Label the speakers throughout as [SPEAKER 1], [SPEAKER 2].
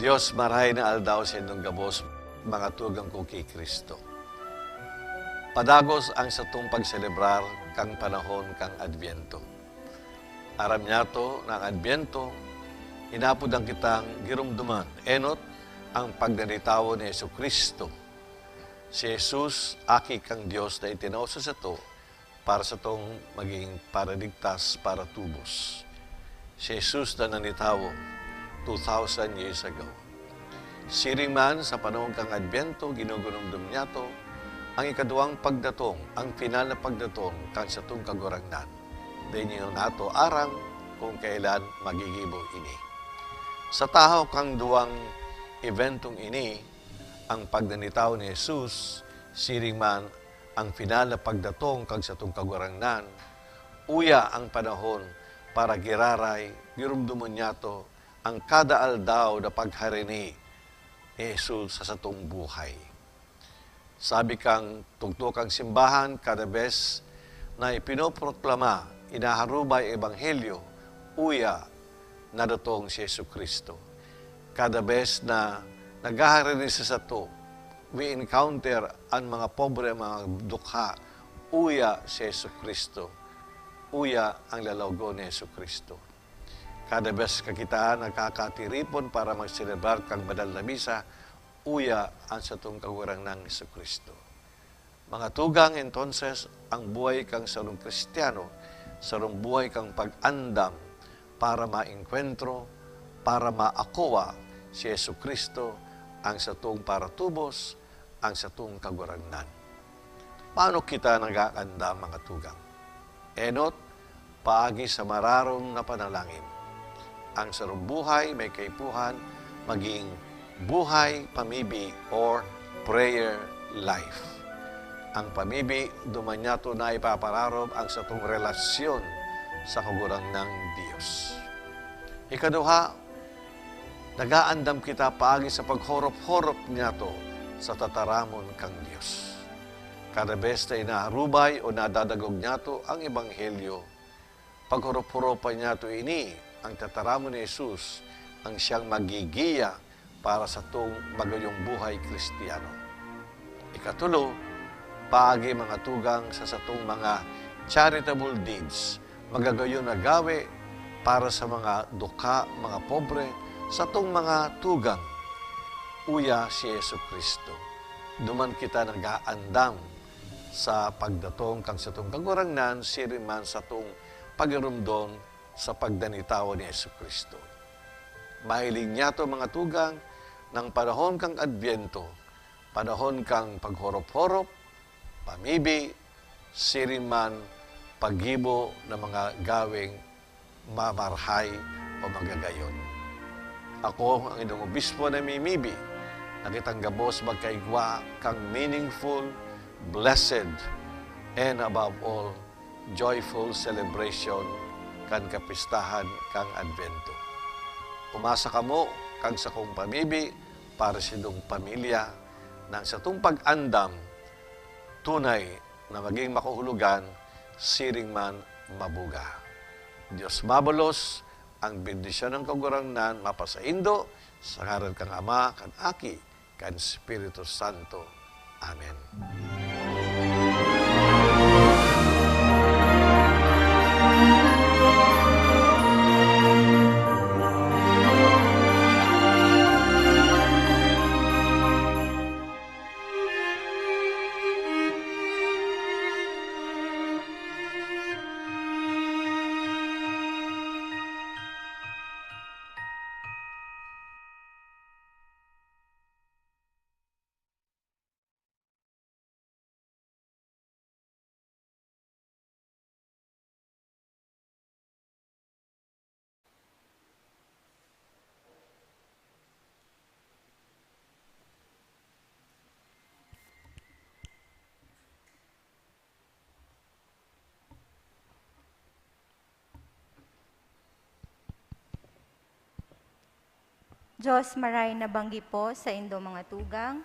[SPEAKER 1] Diyos maray na aldaw sa inyong gabos, mga tugang ko kay Kristo. Padagos ang satong pagselebrar kang panahon kang Adbyento. Aram niya to ng Adbyento, inapod ang kitang girumduman, enot ang pagdanitawo ni Yesu Kristo. Si Jesus, aki kang Diyos na itinawsa sa to, para sa tong maging paradigtas para tubos. Si Jesus na nanitawo 2,000 years ago. Siring man sa panahon kang Adbyento, ginugunumdum niya to, ang ikaduang pagdatong, ang final na pagdatong kang sa tong kagurangnan. Dahil niyo nato arang kung kailan magigibo ini. Sa tahaw kang duwang eventong ini, ang pagdanitaw ni Jesus, siring man ang final na pagdatong kang sa tong kagurangnan, uya ang panahon para giraray, girumdumon niya to, ang kada aldaw na pagharini ni Jesus sa satong buhay. Sabi kang tugtukang simbahan, kada bes na ipinoproklama, inaharubay ebanghelyo, uya na datong si Yesu Kristo. Kada bes na naghaharini sa sato, we encounter ang mga pobre, mga dukha, uya si Yesu Kristo. Uya ang lalawgo ni Yesu Kristo. Kada bes kakitaan nagkakatiripon para magselebrar kang badal na misa, uya ang satong kagurang ng Yesu Kristo. Mga tugang, entonces, ang buhay kang sarong Kristiyano, sarong buhay kang pag-andam para ma-enkwentro, para ma-akuwa si Yesu Kristo, ang satong paratubos, ang satong kagurangnan. Paano kita nag-aandam, mga tugang? Enot, paagi sa mararong na panalangin. Ang sarong buhay may kaipuhan, maging buhay pamibi or prayer life. Ang pamibi, dumanyato na ipapararob ang satong relasyon sa kagurang ng Diyos. Ikaduha, nagaandam kita paagi sa paghorop-horop niya to sa tataramon kang Diyos. Kada bes na inaharubay o nadadagog niya to ang Ebanghelyo, paghorop-horopan niya to ini, ang tataramon ni Jesus, ang siyang magigiya para sa itong magayong buhay Kristiyano. Ikatulo, paagi mga tugang sa satong mga charitable deeds, magagayon na gawe para sa mga dukha, mga pobre, sa itong mga tugang, uya si Yesu Kristo. Duman kita nag-aandam sa pagdatong kang sa itong kagurangnan, siriman sa itong pagirumdon sa pagdanitawa ni Yesu Kristo. Mahiling niya to mga tugang ng panahon kang Adbyento, panahon kang paghorop-horop, pamibi, siriman, paggibo ng mga gawing mamarhay o magagayon. Ako, ang inyong obispo na mimibi, nakitang gabos magkaigwa kang meaningful, blessed, and above all, joyful celebration kan kapistahan kang Adbyento. Umasa ka mo kang sa kong pamibi para sa iyong pamilya nang sa itong pag-andam, tunay na maging makuhulugan, siring man mabuga. Diyos mabalos, ang bendisyon ng kagurangnan mapasaindo, sa ngaran kang Ama, kan Aki, kan Espiritu Santo. Amen.
[SPEAKER 2] Diyos maray na banggi po sa indo mga tugang.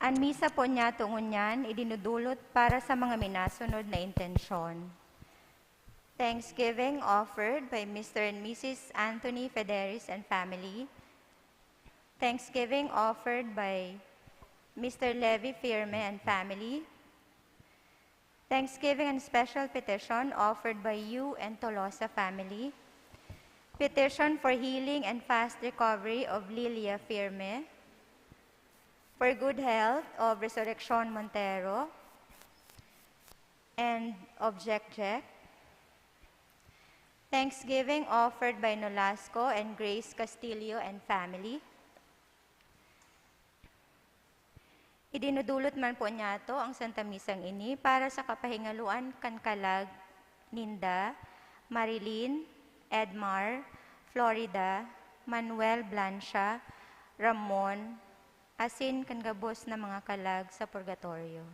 [SPEAKER 2] Ang misa po niya tungon niyan, idinudulot para sa mga minasunod na intensyon. Thanksgiving offered by Mr. and Mrs. Anthony Federis and family. Thanksgiving offered by Mr. Levy Firme and family. Thanksgiving and special petition offered by you and Tolosa family. Petition for healing and fast recovery of Lilia Firme. For good health of Resurrection Montero and of Jack Jack. Thanksgiving offered by Nolasco and Grace Castillo and family. Idinudulot man po niya to ang Santa Misang ini para sa kapahingaluan kankalag Ninda, Marilyn, Edmar, Florida, Manuel Blancia, Ramon, asin kangabos na mga kalag sa purgatorio.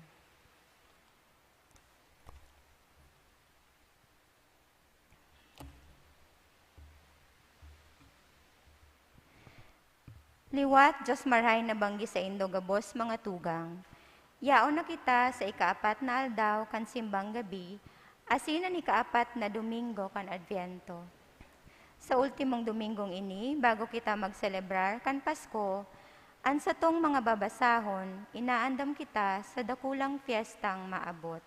[SPEAKER 2] Liwat, Diyos maray na banggi sa Indo gabos mga tugang. Yaon na kita sa ikaapat na aldaw kan simbang gabi, asinan ikaapat na Domingo kan Adviento. Sa ultimong Domingong ini, bago kita magselebrar kan Pasko, an sa tong mga babasahon, inaandam kita sa dakulang fiestang maabot.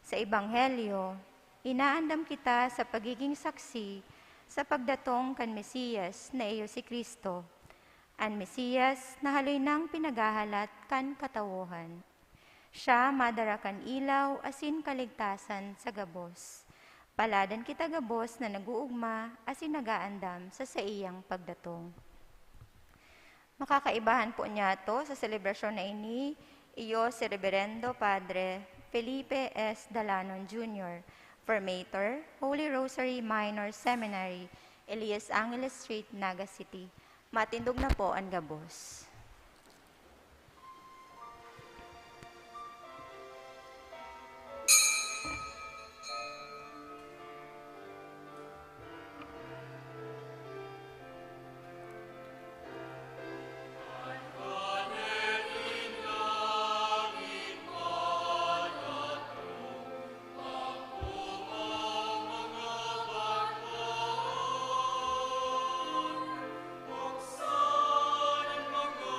[SPEAKER 2] Sa Ebanghelyo, inaandam kita sa pagiging saksi sa pagdatong kan Mesiyas na iyo si Kristo. Ang Mesiyas na haloy nang pinagahalat kan katawuhan. Siya madara kan ilaw asin kaligtasan sa gabos. Paladan kita gabos na naguugma asin nagaandam sa iyang pagdatong. Makakaibahan po niya to sa selebrasyon na ini, iyo si Reverendo Padre Felipe S. Dalanon Jr., Formator, Holy Rosary Minor Seminary, Elias Angeles Street, Naga City. Matindog na po ang gabos.
[SPEAKER 3] Buksan ang mga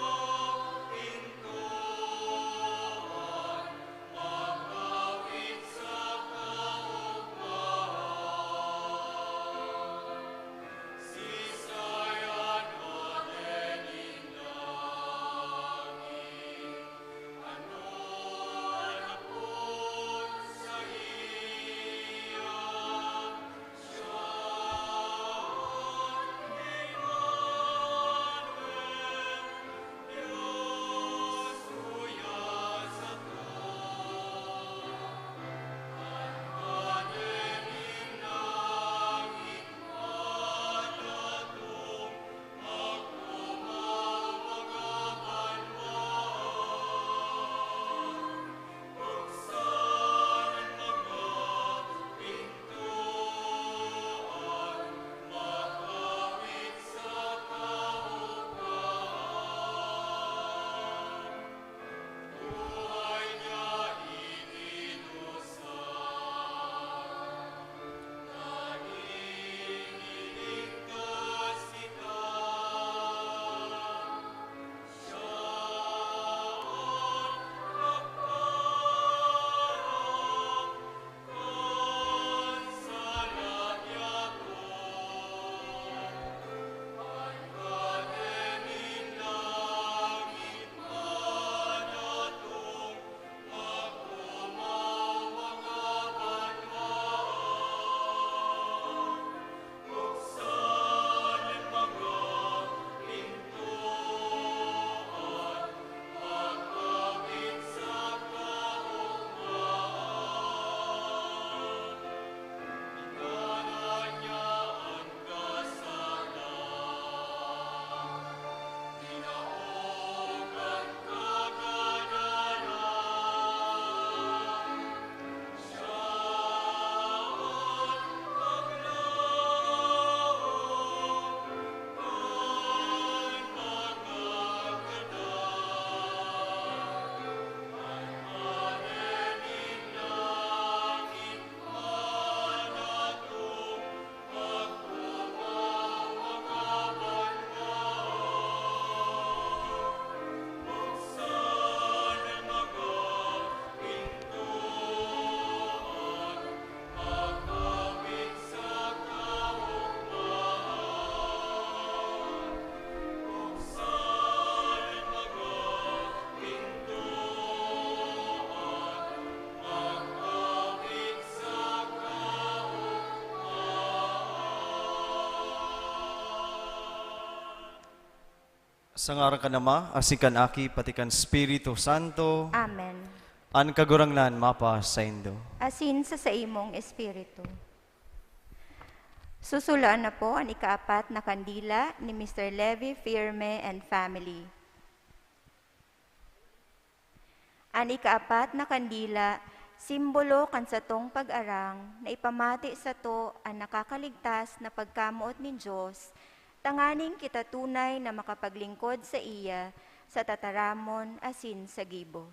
[SPEAKER 3] Sa ngaran ka nama, asikan aki, patikan Espiritu Santo,
[SPEAKER 2] Amen.
[SPEAKER 3] an kagurangnan mapa sa Indo.
[SPEAKER 2] Asin sa imong espiritu. Susulaan na po ang ikaapat na kandila ni Mr. Levi Firme and family. Ang ikaapat na kandila, simbolo kan sa tong pag-arang na ipamati sa to ang nakakaligtas na pagkamuot ni Diyos, tanganing kita tunay na makapaglingkod sa iya sa tataramon asin sa gibo.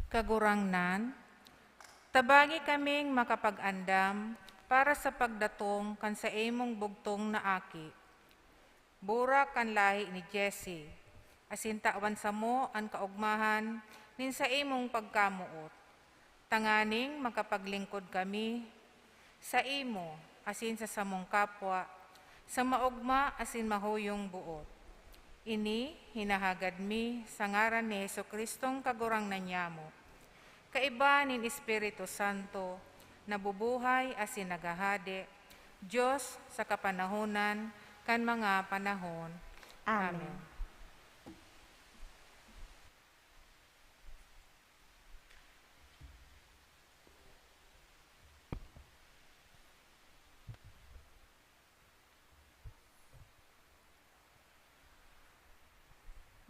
[SPEAKER 4] Kagurangnan, tabagi kaming makapag-andam para sa pagdatong kan sa imong bugtong na aki. Burak kan lahi ni Jesse, asin tawan sa mo ang kaugmahan nin sa imong pagkamuot. Tanganing makapaglingkod kami sa imo, asin sa samong kapwa, sa maugma asin mahuyong buot. Ini hinahagad mi sa ngaran ni Jesucristong kagurangnan niyamo. Kaiba nin Espiritu Santo, nabubuhay asin nagahade, Diyos sa kapanahonan, kan mga panahon.
[SPEAKER 2] Amen.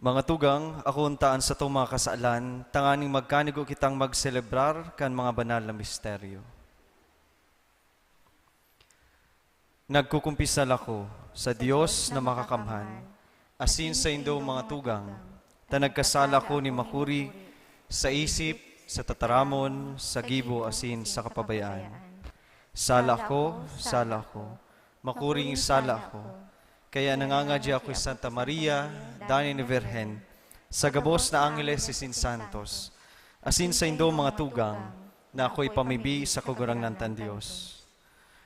[SPEAKER 3] Mga tugang, ako untaan sa itong mga kasaalan, tanganing magkanigo kitang magselebrar kan mga banal na misteryo. Nagkukumpisal ako sa Diyos na makakamhan, asin sa indo mga tugang, ta nagkasala ko ni makuri sa isip, sa tataramon, sa gibo, asin sa kapabayaan. Sala ko, makuring sala ko. Kaya nangangadya ako Santa Maria, Dani ni Virgen, sa gabos na Angeles isin Santos, asin sa indo mga tugang, na ako'y pamibi sa kagurangnan tan Diyos.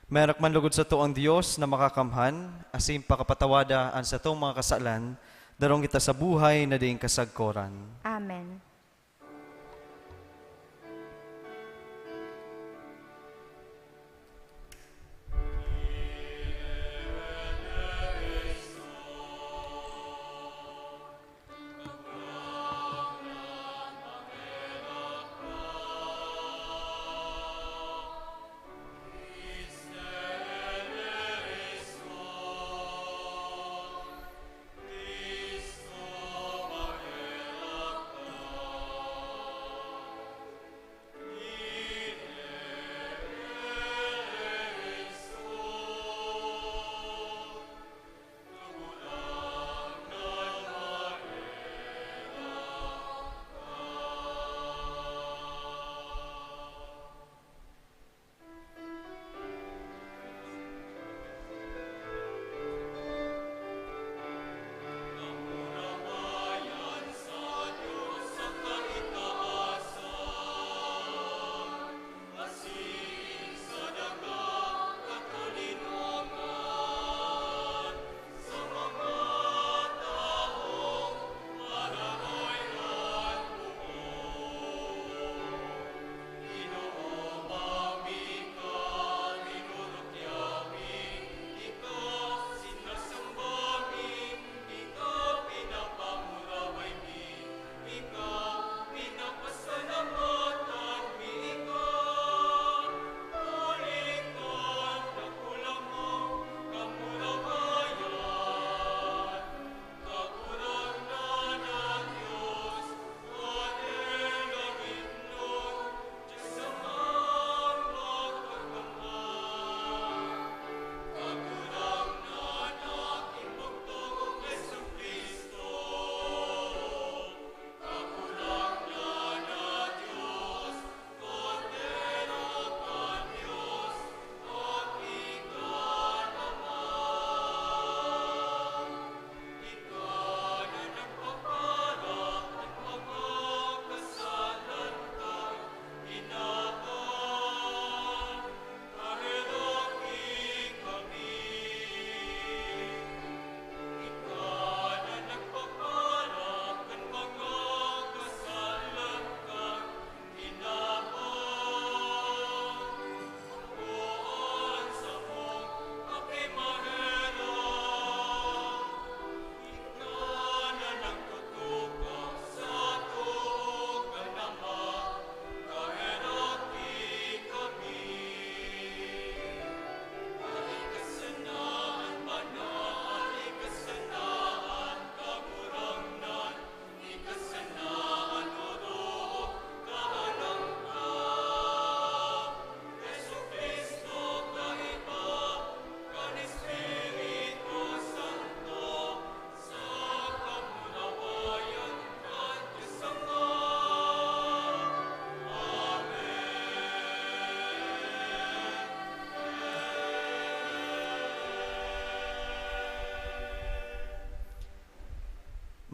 [SPEAKER 3] Merak man lugod sa to ang Diyos na makakamhan, asin pakapatawada ang sa tong mga kasalan, darong kita sa buhay na diing kasagkoran.
[SPEAKER 2] Amen.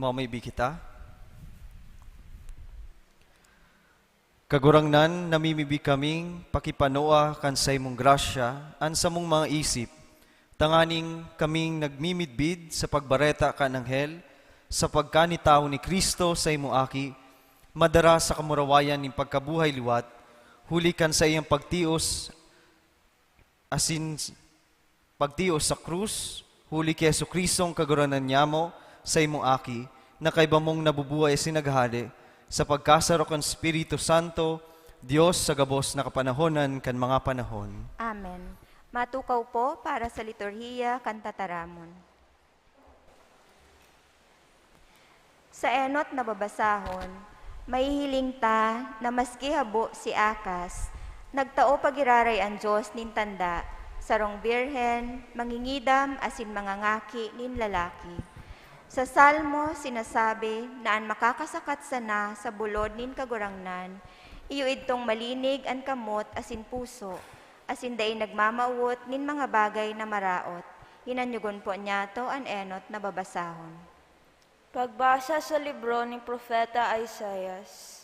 [SPEAKER 3] Mamaibi kita. Kagurangnan, namimibi kaming pakipanoa kan sa imong grasya, an sa mong mga isip, tanganing kaming nagmimidbid sa pagbareta kan anghel, sa pagkanitao ni Kristo sa imong aki, madara sa kamurawayan ng pagkabuhay liwat, huli kan sa iyang pagtios, asin pagtios sa krus, huli kay Jesucristong kaguranan niya mo sa imong aki, na kaiba mong nabubuhay sinaghali, sa pagkasaro kan Espiritu Santo, Diyos sa gabos na kapanahonan kan mga panahon.
[SPEAKER 2] Amen. Matukaw po para sa liturhiya kan tataramon. Sa enot na babasahon, mahihiling ta na maski habo si Akas, nagtao pagiraray ang Diyos nin tanda, sarong birhen, mangingidam asin mga ngaki nin lalaki. Sa Salmo, sinasabi na an makakasakat sana sa bulod nin kagurangnan, iyo itong malinig an kamot asin puso, asin day nagmamauot nin mga bagay na maraot. Hinanyugon po niya to an enot na babasahon.
[SPEAKER 5] Pagbasa sa libro ni Propeta Isaias.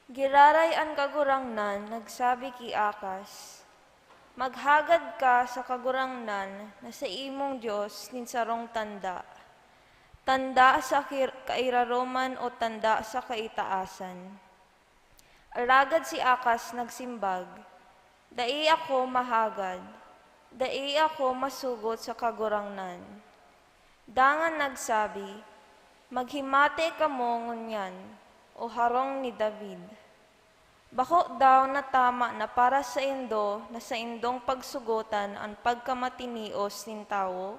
[SPEAKER 5] Giraray ang kagurangnan, nagsabi ki Akas, maghagad ka sa kagurangnan na sa imong Diyos nin sarong tanda. Tanda sa kairaroman o tanda sa kaitaasan. Alagad si Akas nagsimbag, dai ako mahagad, dai ako masugot sa kagurangnan. Dangan nagsabi, maghimate kamo ngunyan, o harong ni David. Bako daw na tama na para sa indo na sa indong pagsugutan ang pagkamatinios nin tao?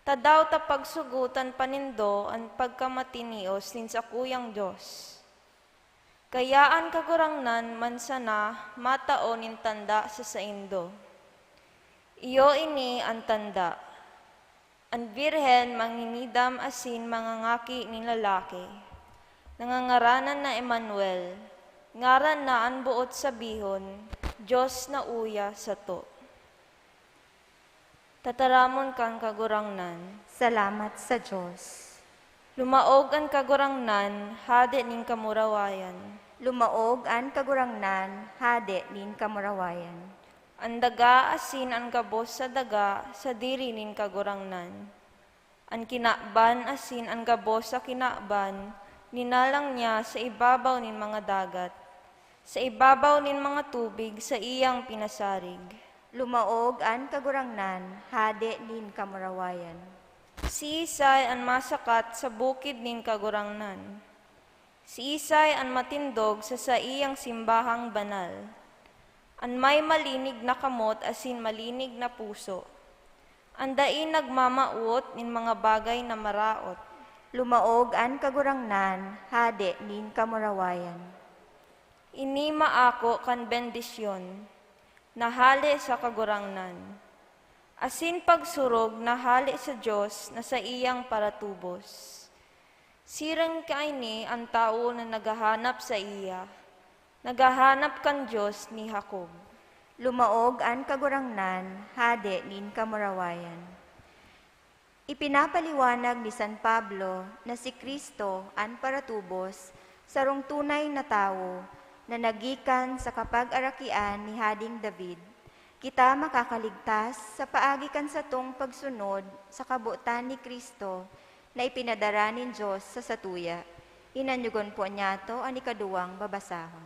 [SPEAKER 5] Tadaw ta pagsugutan panindo ang pagkamatinios nin sa kuyang Diyos. Kayaan kagurangnan man sana matao nin tanda sa saindo. Iyo ini ang tanda. Ang birhen manginidam asin mga ngaki ni lalaki. Nangangaranan na Emmanuel, ngaran na ang buot sabihon, Diyos na uya sa to. Tataramon kang kagurangnan.
[SPEAKER 2] Salamat sa Diyos.
[SPEAKER 5] Lumaog ang kagurangnan, hade ning kamurawayan.
[SPEAKER 2] Lumaog an kagurangnan, hade nin kamurawayan.
[SPEAKER 5] Ang daga asin ang gabos sa daga, sa diri nin kagurangnan. Ang kinakban asin ang gabos sa kinakban, ninalang niya sa ibabaw nin mga dagat. Sa ibabaw nin mga tubig, sa iyang pinasarig.
[SPEAKER 2] Lumaog an kagurangnan, hade nin kamurawayan.
[SPEAKER 5] Si Isay ang masakat sa bukid nin kagurangnan. Si Isay ang matindog sa iyang simbahang banal. Ang may malinig na kamot asin malinig na puso. Ang dain nagmamauot nin mga bagay na maraot.
[SPEAKER 2] Lumaog an kagurangnan, hade nin kamurawayan.
[SPEAKER 5] Inima ako kan bendisyon, nahali sa kagurangnan. Asin pagsurog nahali sa Diyos na sa iyang paratubos. Sirang kaini ang tao na naghahanap sa iya. Naghahanap kan Diyos ni Jacob.
[SPEAKER 2] Lumaog an kagurangnan, hade nin kamurawayan. Ipinapaliwanag ni San Pablo na si Kristo an paratubos, sarong tunay na tao, na nagikan sa kapag-arakian ni Hading David, kita makakaligtas sa paagikan sa tong pagsunod sa kabutan ni Kristo na ipinadara nin Diyos sa satuya. Inanyugon po niya to ang ikaduwang babasahon.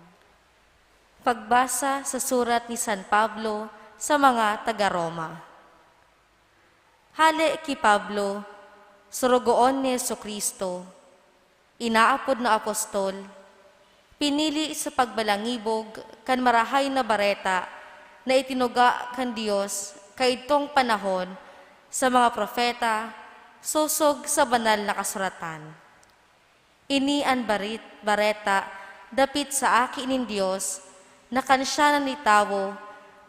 [SPEAKER 6] Pagbasa sa surat ni San Pablo sa mga taga-Roma. Hali ki Pablo, surugoon ni Jesucristo, inaapod na apostol, pinili sa pagbalangibog kan marahay na bareta na itinuga kan Dios kaitong panahon sa mga propeta, susog sa banal na kasuratan. Ini an bareta dapit sa aki nin Dios na kansya na ni tawo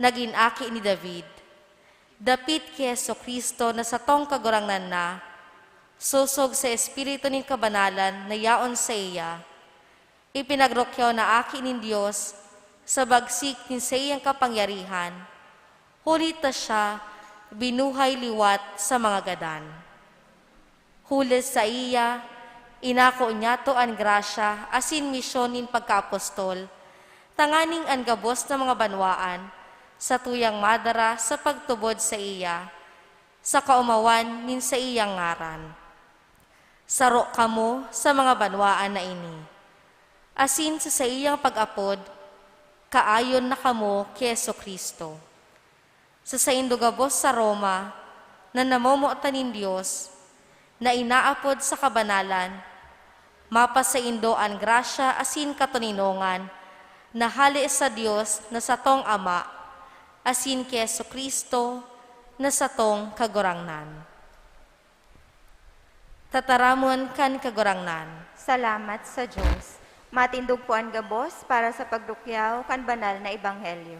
[SPEAKER 6] naging aki ni David. Dapit kay Jesucristo na sa tong kagurangnan na, susog sa espiritu nin kabanalan na yaon sa iya, ipinagrokyaw na aki nin Diyos sa bagsik nin sa iyang kapangyarihan. Hulita siya, binuhay liwat sa mga gadan. Hules sa iya, inako niya to an grasya, asin misyonin pagkaapostol, tanganing an gabos na mga banwaan, sa tuyang madara sa pagtubod sa iya, sa kaumawan nin sa iyang ngaran. Saro kamo sa mga banwaan na ini. Asin sa iyang pag-apod, kaayon na kamo kay Jesu-Kristo. Sa saindugabos sa Roma, na namomotan nin Diyos, na inaapod sa kabanalan, mapa sa indo ang grasya asin katuninongan, na hali sa Diyos na sa tong Ama, asin kay Jesu-Kristo na sa tong kagurangnan. Tataramon kan kagurangnan.
[SPEAKER 2] Salamat sa Diyos. Matindog po ang gabos para sa pagdukyaw kan banal na ebanghelyo.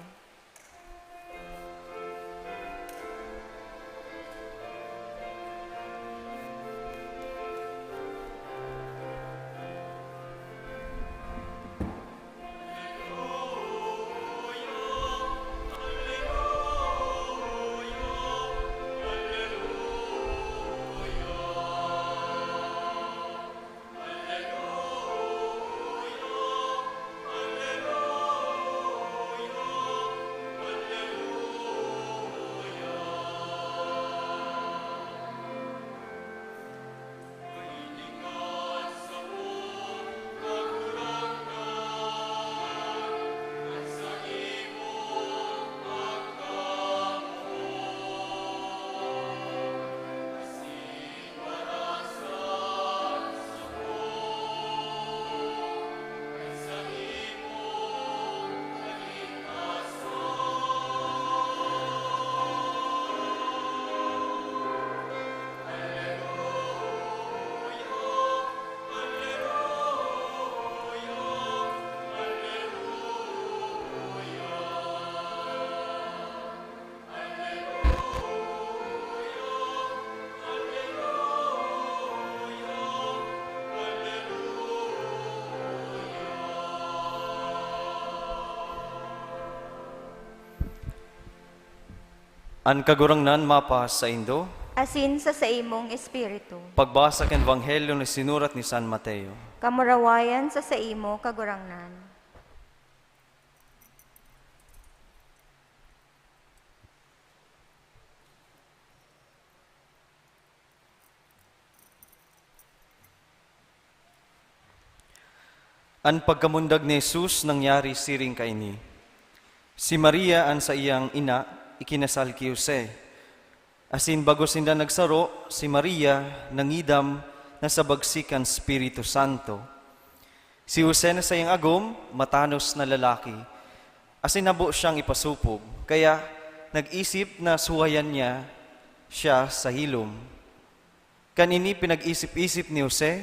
[SPEAKER 3] An kagurangnan mapa sa Indo,
[SPEAKER 2] Asin sa imong espiritu.
[SPEAKER 3] pagbasa ng Ebanghelyo na sinurat ni San Mateo.
[SPEAKER 2] Kamurawayan sa imo kagurangnan.
[SPEAKER 3] An pagkamundag ni Jesus nangyari siring kaini. Si Maria an sa iyang ina, ikinasal ki Jose. Asin bago sinda nagsaro, si Maria nangidam na sa bagsikan Espiritu Santo. Si Jose na sa iyang agom, matanos na lalaki. Asin nabo siyang ipasupog, kaya nag-isip na suwayan niya siya sa hilom. Kanini pinag-isip-isip ni Jose,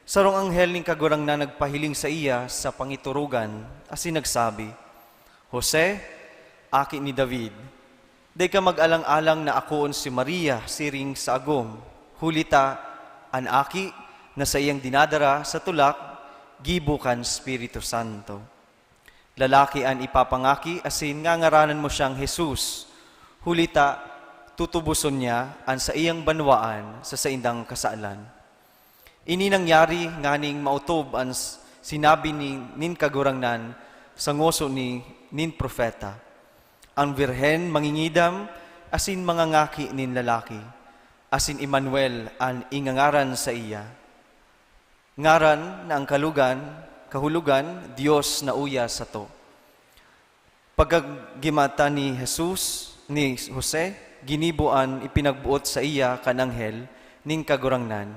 [SPEAKER 3] sarong anghel ning kagurang na nagpahiling sa iya sa pangiturugan, asin nagsabi, Jose, aki ni David, day ka mag-alang-alang na akoon si Maria siring sa agom, hulita an aki na sa iyang dinadara sa tulak, gibukan Espiritu Santo. Lalaki an ipapangaki, asin ngangaranan mo siyang Jesus, hulita tutubuson niya an sa iyang banwaan sa saindang kasaalan. Ini nangyari nganing mautob ang sinabi ni nin kagurangnan sa ngoso ni nin profeta. Ang birhen mangingidam asin mangangaki nin lalaki, asin Emmanuel ang ingangaran sa iya. Ngaran na ang kahulugan, Diyos na uya sa to. Pagkagimata ni Jesus, ni Jose, ginibuan ipinagbuot sa iya kananghel ning kagurangnan.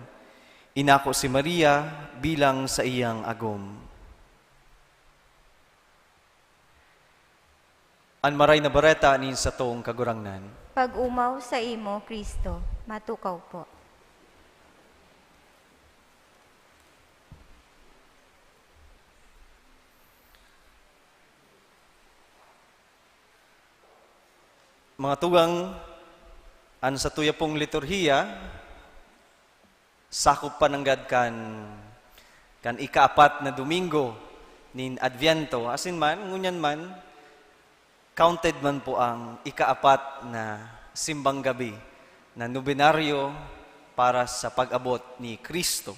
[SPEAKER 3] Inako si Maria bilang sa iyang agom. An maray na bareta nin sa tong kagurangnan.
[SPEAKER 2] Pag-umaw sa imo, Kristo, matukaw po.
[SPEAKER 3] Mga tugang, an sa tuya pong liturhiya, sakop pananggad kan ikaapat na Domingo nin Adviento. Asin man, ngunyan man, counted man po ang ikaapat na simbang gabi na nobenaryo para sa pag-abot ni Kristo.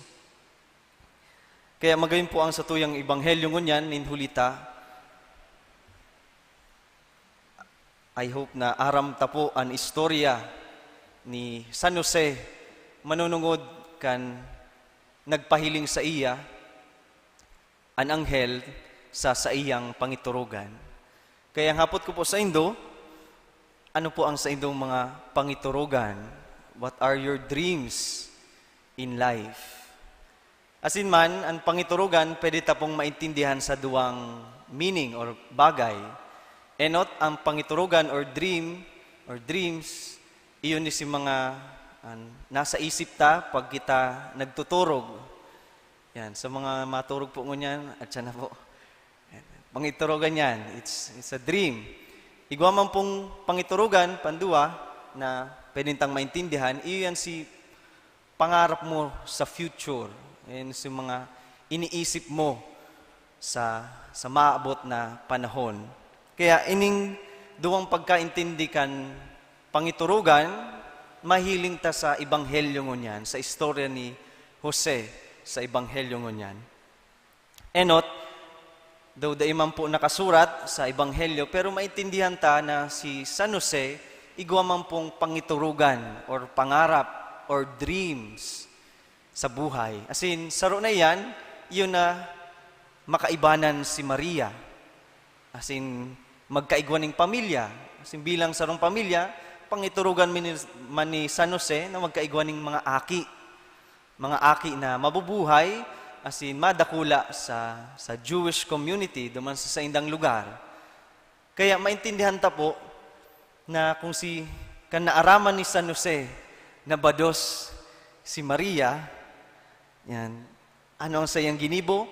[SPEAKER 3] Kaya magayon po ang satuyang ebanghelyo ngunyan, inhulita. I hope na aram ta po ang istorya ni San Jose manunungod kan nagpahiling sa iya an anghel sa iyang pangiturugan. Kaya hapot ko po sa indo, ano po ang sa indong mga pangiturugan? What are your dreams in life? Asin man, ang pangiturugan, pwede tapong maintindihan sa duwang meaning or bagay. Enot, ang pangiturugan or dreams, iyon ni si mga nasa isip ta pag kita nagtuturog. Yan, sa mga maturog po ngunyan, at siya na po. Pangiturugan yan, it's a dream. Igwa man pong pangiturugan, pandua, na pwedeng tang maintindihan, iyon si pangarap mo sa future. Yan si mga iniisip mo sa maabot na panahon. Kaya ining duwang pagkaintindi kan pangiturugan, mahiling ta sa ebanghelyo ngunyan, sa istorya ni Jose sa ebanghelyo ngunyan. Enot, daw da imam po nakasurat sa ebanghelyo, pero maintindihan ta na si San Jose, igwa man pong pangiturugan or pangarap or dreams sa buhay. As in, saro na yan, yun na makaibanan si Maria. As in, magkaigwaning pamilya. As in, bilang sarong pamilya, pangiturugan man ni San Jose na magkaigwaning mga aki. Mga aki na mabubuhay, as in, madakula sa Jewish community, duman sa indang lugar. Kaya maintindihan ta po na kung kan naaraman ni San Jose na bados si Maria, yan, ano ang sayang ginibo?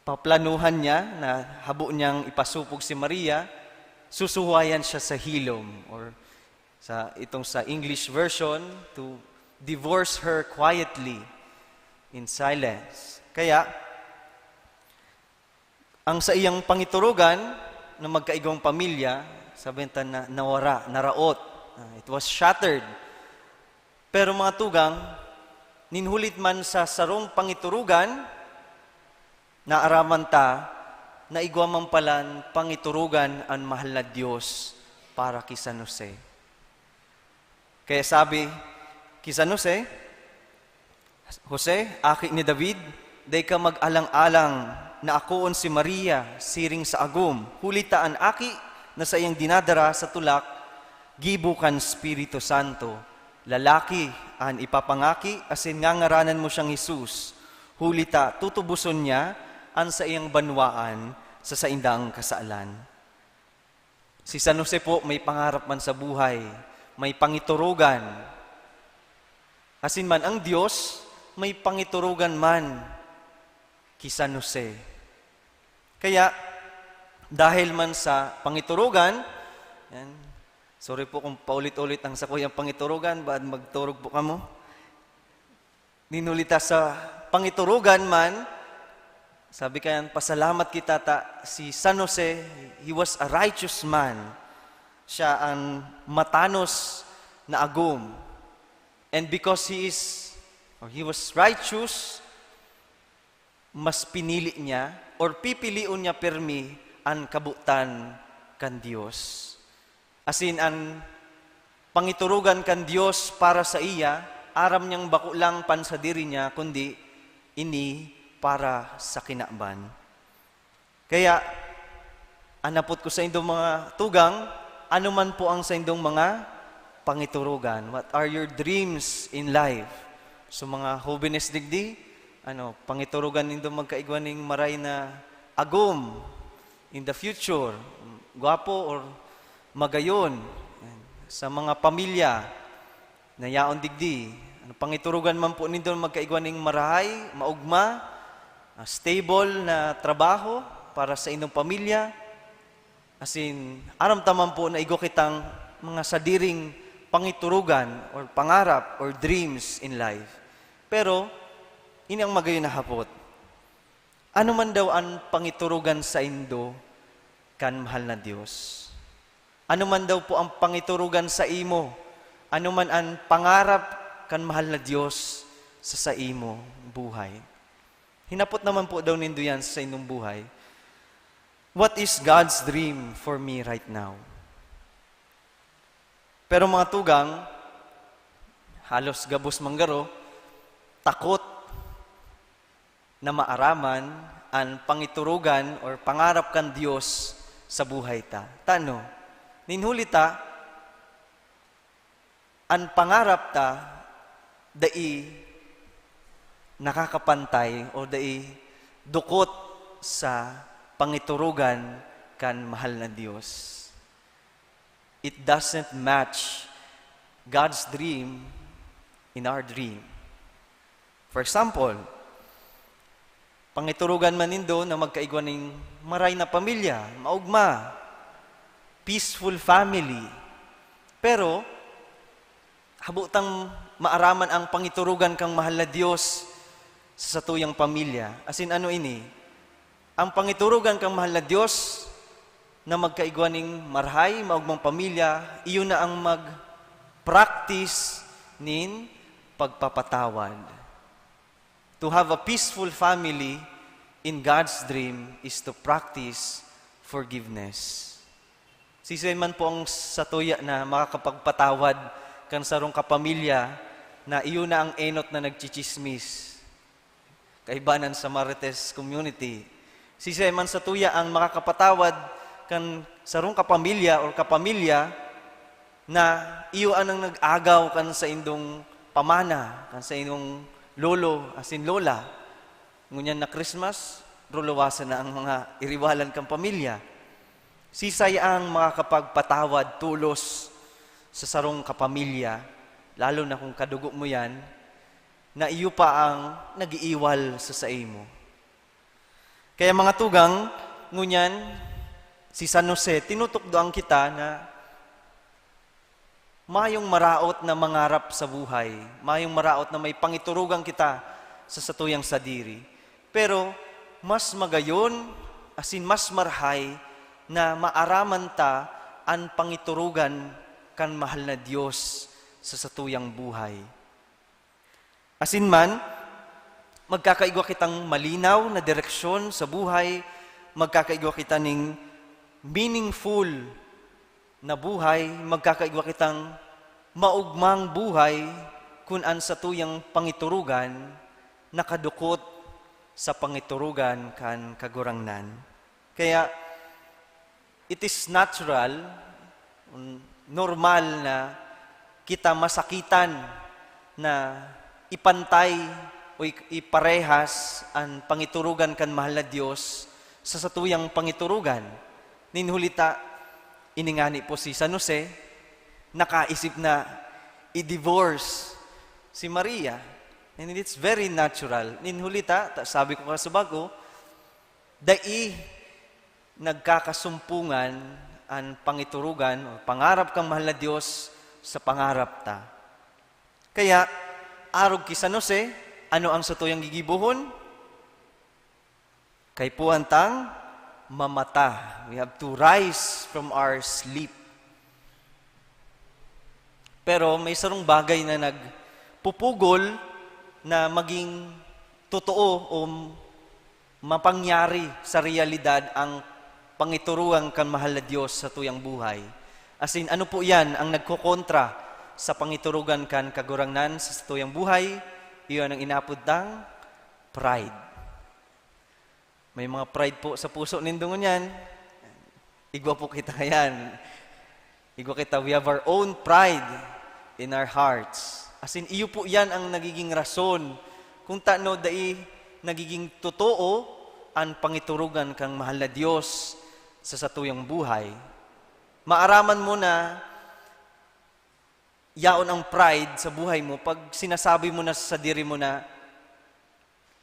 [SPEAKER 3] Paplanuhan niya na habo niyang ipasupog si Maria, susuwayan siya sa hilom or sa English version, to divorce her quietly in silence. Kaya, ang sa iyang pangiturugan na magkaigawang pamilya, sabihin na nawara, naraot, it was shattered. Pero mga tugang, ninhulit man sa sarong pangiturugan, naaraman ta, na igwa man palan pangiturugan ang mahal na Diyos para kay San Jose. Kaya sabi, kay San Jose, Jose, aki ni David, day ka mag-alang-alang na akoon si Maria, siring sa agum. Hulitaan aki na sa iyang dinadara sa tulak, gibukan Espiritu Santo. Lalaki an ipapangaki, asin nga ngaranan mo siyang Jesus. Hulita, tutubuson niya an sa iyang banwaan sa saindang kasaalan. Si San Jose po may pangarap man sa buhay, may pangiturugan. Asin man ang Diyos, may pangiturugan man kay San Jose. Kaya, dahil man sa pangiturugan, yan, sorry po kung paulit-ulit ang sa kuyang pangiturugan, baad magturog po kamo. Ninulita sa pangiturugan man, sabi kayan, pasalamat kita si San Jose, he was a righteous man. Siya ang matanos na agum. And because he was righteous, mas pinili niya, or pipiliun niya permi ang kabutan kan Diyos. As in, ang pangiturugan kan Diyos para sa iya, aram niyang bakulang pan sa diri niya, kundi ini para sa kinaban. Kaya, anapot ko sa indong mga tugang, ano man po ang sa indong mga pangiturugan. What are your dreams in life? So mga jóvenes digdi, pangiturugan indong magkaigwaning maray na agum in the future, gwapo or magayon, sa mga pamilya na yaon digdi. Pangiturugan man po nindong magkaigwaning marahay, maugma, stable na trabaho para sa inyong pamilya. As in, aram taman po na igo kitang mga sadiring pangiturugan or pangarap or dreams in life. Pero, ini ang magayon na hapot. Ano man daw ang pangiturugan sa indo kan mahal na Diyos? Ano man daw po ang pangiturugan sa imo? Ano man ang pangarap kan mahal na Dios sa imo buhay. Hinapot naman po daw nindo yan sa inyong buhay. What is God's dream for me right now? Pero mga tugang, halos gabos manggaro, takot na maaraman ang pangiturugan or pangarap kan Dios sa buhay ta. Tano? Ninhuli ta, ang pangarap ta, dai nakakapantay o dai dukot sa pangiturugan kan mahal na Dios. It doesn't match God's dream in our dream. For example, pangiturugan man nindo na magkaigwan ng maray na pamilya, maugma, peaceful family. Pero, habutang maaraman ang pangiturugan kang mahal na Diyos sa satuyang pamilya. As in, ano ini? Ang pangiturugan kang mahal na Diyos na magkaigwan ng marhay, maugmang pamilya, iyon na ang mag-practice nin pagpapatawad. To have a peaceful family in God's dream is to practice forgiveness. Sisay man po ang satuya na makakapagpatawad kan sarong kapamilya na iyon na ang enot na nagchichismis. Kaibanan sa Marites community. Sisay man satuya ang makakapatawad kan sarong kapamilya o kapamilya na iyo ang nag-agaw kan sa indong pamana, kan sa indong lolo, asin lola. Ngunyan na Christmas, ruluwasan na ang mga iriwalan kang pamilya. Sisay ang makakapagpatawad tulos sa sarong kapamilya, lalo na kung kadugo mo yan, na iyo pa ang nag-iiwal sa imo. Kaya mga tugang, ngunyan, si San Jose, tinutukdoan kita na mayong maraot na mangarap sa buhay, mayong maraot na may pangiturugan kita sa satuyang sadiri. Pero mas magayon, asin mas marhay, na maaraman ta ang pangiturugan kan mahal na Diyos sa satuyang buhay. Asin man, magkakaigwa kitang malinaw na direksyon sa buhay, magkakaigwa kita ning meaningful na buhay, magkakaigwa kitang maugmang buhay kung an sa tuyang pangiturugan nakadukot sa pangiturugan kan kagurangnan. Kaya it is natural, normal na kita masakitan na ipantay o iparehas ang pangiturugan kan mahal na Diyos sa satuyang pangiturugan. Ninhulita, iningani po si San Jose, nakaisip na i-divorce si Maria. And it's very natural. Ninhulita, sabi ko sa bago, dai nagkakasumpungan ang pangiturugan o pangarap kang mahal na Diyos sa pangarap ta. Kaya, arog ki San Jose, ano ang satuyang gigibuhon? Kay puantang mamata. We have to rise from our sleep. Pero may sarong bagay na nagpupugol na maging totoo o mapangyari sa realidad ang pangituruan kan mahal na Diyos sa tuyang buhay. As in, ano po yan ang nagkukontra sa pangiturugan kan kagurangnan sa tuyang buhay? Iyon ang inapod ng pride. May mga pride po sa puso nindungon yan. Igwa po kita yan. Igwa kita, we have our own pride in our hearts. As in, iyo po yan ang nagiging rason kung taano dai nagiging totoo ang pangiturugan kang mahal na Diyos sa satuyang buhay. Maaraman mo na yaon ang pride sa buhay mo pag sinasabi mo na sa diri mo na,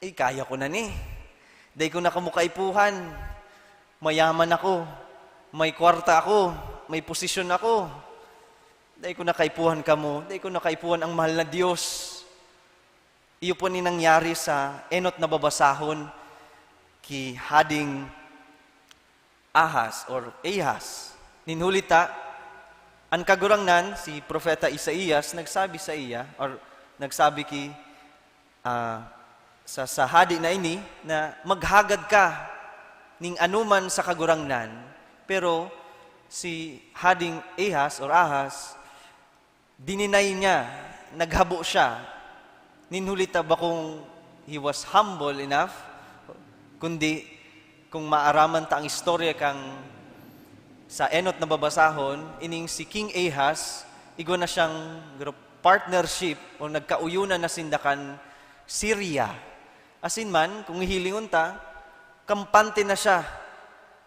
[SPEAKER 3] kaya ko na ni. Dahil ko na kamukaipuhan, mayaman ako, may kwarta ako, may posisyon ako. Dahil ko na kaipuhan ka mo, dahil ko na kaipuhan ang mahal na Diyos. Iyo po ni nangyari sa enot na babasahon ki Hading Ahas. Ninhulita, ang kagurangnan, si Propeta Isaías, nagsabi sa iya, or nagsabi sa hadi na ini na maghagad ka ning anuman sa kagurangnan. Pero si Hading Ahas, dininay niya, naghabo siya. Ninhulita ba kung he was humble enough? Kundi kung maaraman ta ang istorya kang sa enot na babasahon, ining si King Ahaz, igo na siyang partnership o nagkauyunan na sindakan Syria. Asin man, kung hilingon ta, kampante na siya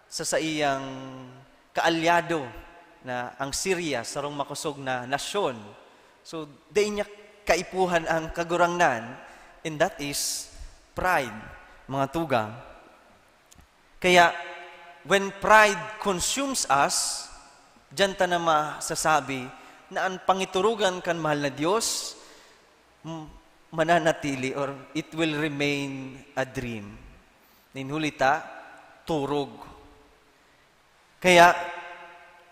[SPEAKER 3] sa iyang kaalyado na ang Syria, sarong makusog na nasyon. So, di niya kaipuhan ang kagurangnan, and that is pride, mga tugang. Kaya, when pride consumes us, diyan ta na masasabi na ang pangiturugan kan mahal na Diyos, mananatili or it will remain a dream. Ninhulita, turog. Kaya,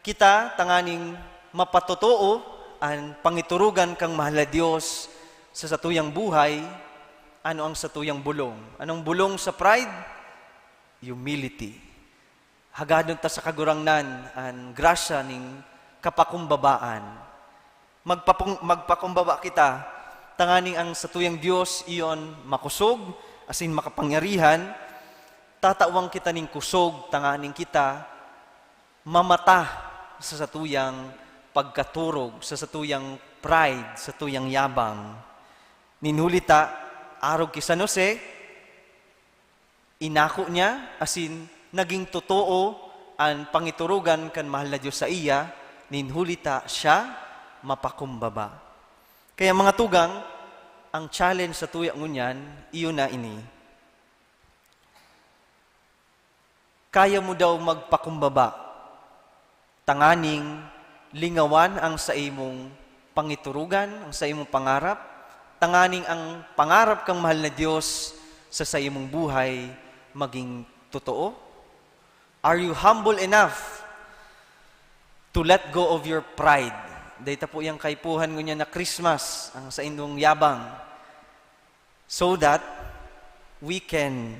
[SPEAKER 3] kita tanganing mapatotoo ang pangiturugan kang mahal na Diyos sa satuyang buhay. Ano ang satuyang bulong? Anong bulong sa pride? Humility. Hagadon ta sa kagurangnan ang grasya ning kapakumbabaan. Magpakumbaba kita, tanganing ang satuyang Diyos iyon makusog, asin makapangyarihan, tatawang kita ning kusog, tanganing kita mamata sa satuyang pagkaturog, sa satuyang pride, sa satuyang yabang. Ninhulita, arog ki San Jose, inako niya, asin naging totoo ang pangiturugan kan mahal na Diyos sa iya, ninhulita siya mapakumbaba. Kaya mga tugang, ang challenge sa tuyang ngunyan, iyon na ini. Kaya mo daw magpakumbaba, tanganing lingawan ang sa imong pangiturugan, ang sa imong pangarap, tanganing ang pangarap kang mahal na Diyos sa imong buhay maging totoo? Are you humble enough to let go of your pride? Dahita po yung kaipuhan ko niya na Christmas, ang sa inyong yabang, so that we can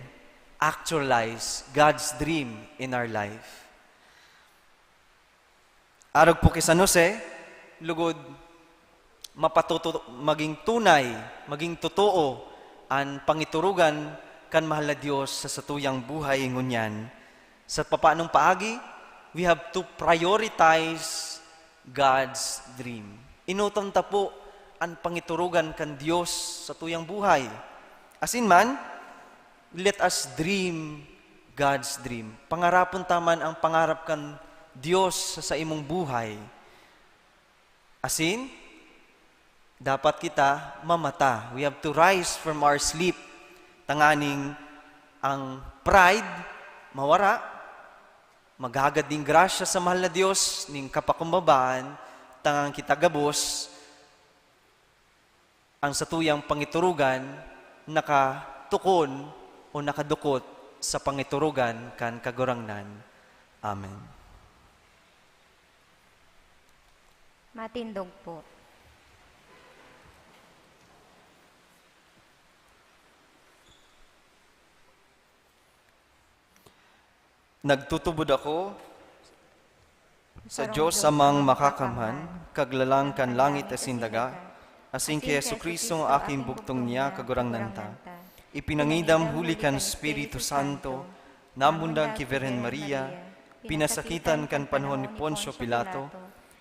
[SPEAKER 3] actualize God's dream in our life. Arog po kay San Jose, lugod, maging tunay, maging totoo, ang pangiturugan kan mahal na Diyos sa satuyang buhay ngunyan. Sa papaanong paagi, we have to prioritize God's dream. Inutom ta po ang pangiturugan kan Diyos sa tuyang buhay. Asin man, let us dream God's dream. Pangarapon taman ang pangarap kan Diyos sa imong buhay. Asin, dapat kita mamata. We have to rise from our sleep. Tanganing ang pride, mawara, maghagad ding grasya sa mahal na Diyos, ning kapakumbabaan, tangang kita gabos, ang satuyang pangiturugan, nakatukon o nakadukot sa pangiturugan kan kagurangnan. Amen.
[SPEAKER 2] Matindog po.
[SPEAKER 3] Nagtutubod ako sa Diyos amang makakamhan, kaglalang kan langit asin daga, asing kay Jesucristo ang aking buktong niya kagurangnan ta. Ipinangidam huli kan Espiritu Santo, namundang ki Virgen Maria, pinasakitan kan panahon ni Poncio Pilato,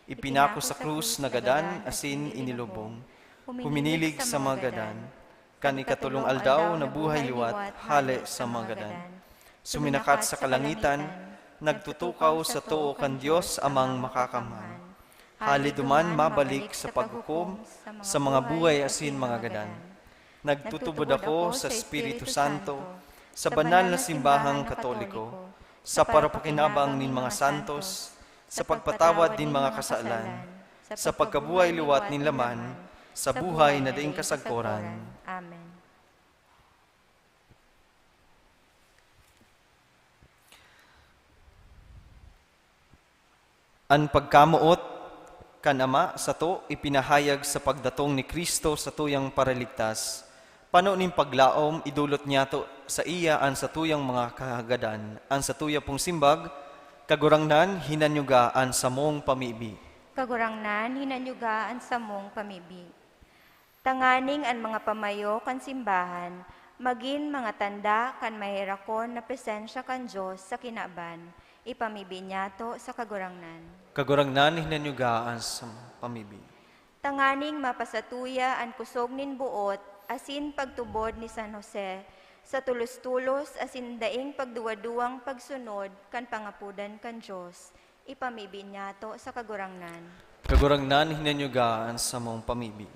[SPEAKER 3] ipinako sa krus na gadan asin inilubong, huminilig sa mga gadan, kan ikatulong aldaw na buhay liwat, hale sa mga gadan. Suminakat sa kalangitan, nagtutukaw sa tuo kan Diyos amang makakamhan. Haliduman mabalik sa paghukom sa mga buhay asin mga gadan. Nagtutubod ako sa Espiritu Santo, sa banal na simbahang katoliko, sa parapakinabang nin mga santos, sa pagpatawad din mga kasalan, sa pagkabuhay liwat nin laman, sa buhay na daing kasagkoran.
[SPEAKER 2] Amen.
[SPEAKER 3] Ang pagkamuot kan Ama sato ipinahayag sa pagdatong ni Kristo sa tuyang paraligtas. Pano ning paglaom idulot niya to sa iya an sa tuyang mga kahagadan, an sa tuya pong simbag, kagurangnan hinanyugaan sa mong pamibi.
[SPEAKER 2] Kagurangnan, hinanyugaan sa mong pamibi. Tanganing an mga pamayo kan simbahan, magin mga tanda kan mahirakon na presensya kan Diyos sa kinaban, ipamibi niya to sa kagurangnan.
[SPEAKER 3] Kagurangnan hinanyugaan sa pamibi.
[SPEAKER 2] Tanganing mapasatuya an kusog nin buot, asin pagtubod ni San Jose, sa tulos-tulos asin daing pagduwaduang pagsunod kan pangapudan kan Diyos, ipamibi niya to sa kagurangnan.
[SPEAKER 3] Kagurangnan hinanyugaan sa mong pamibi.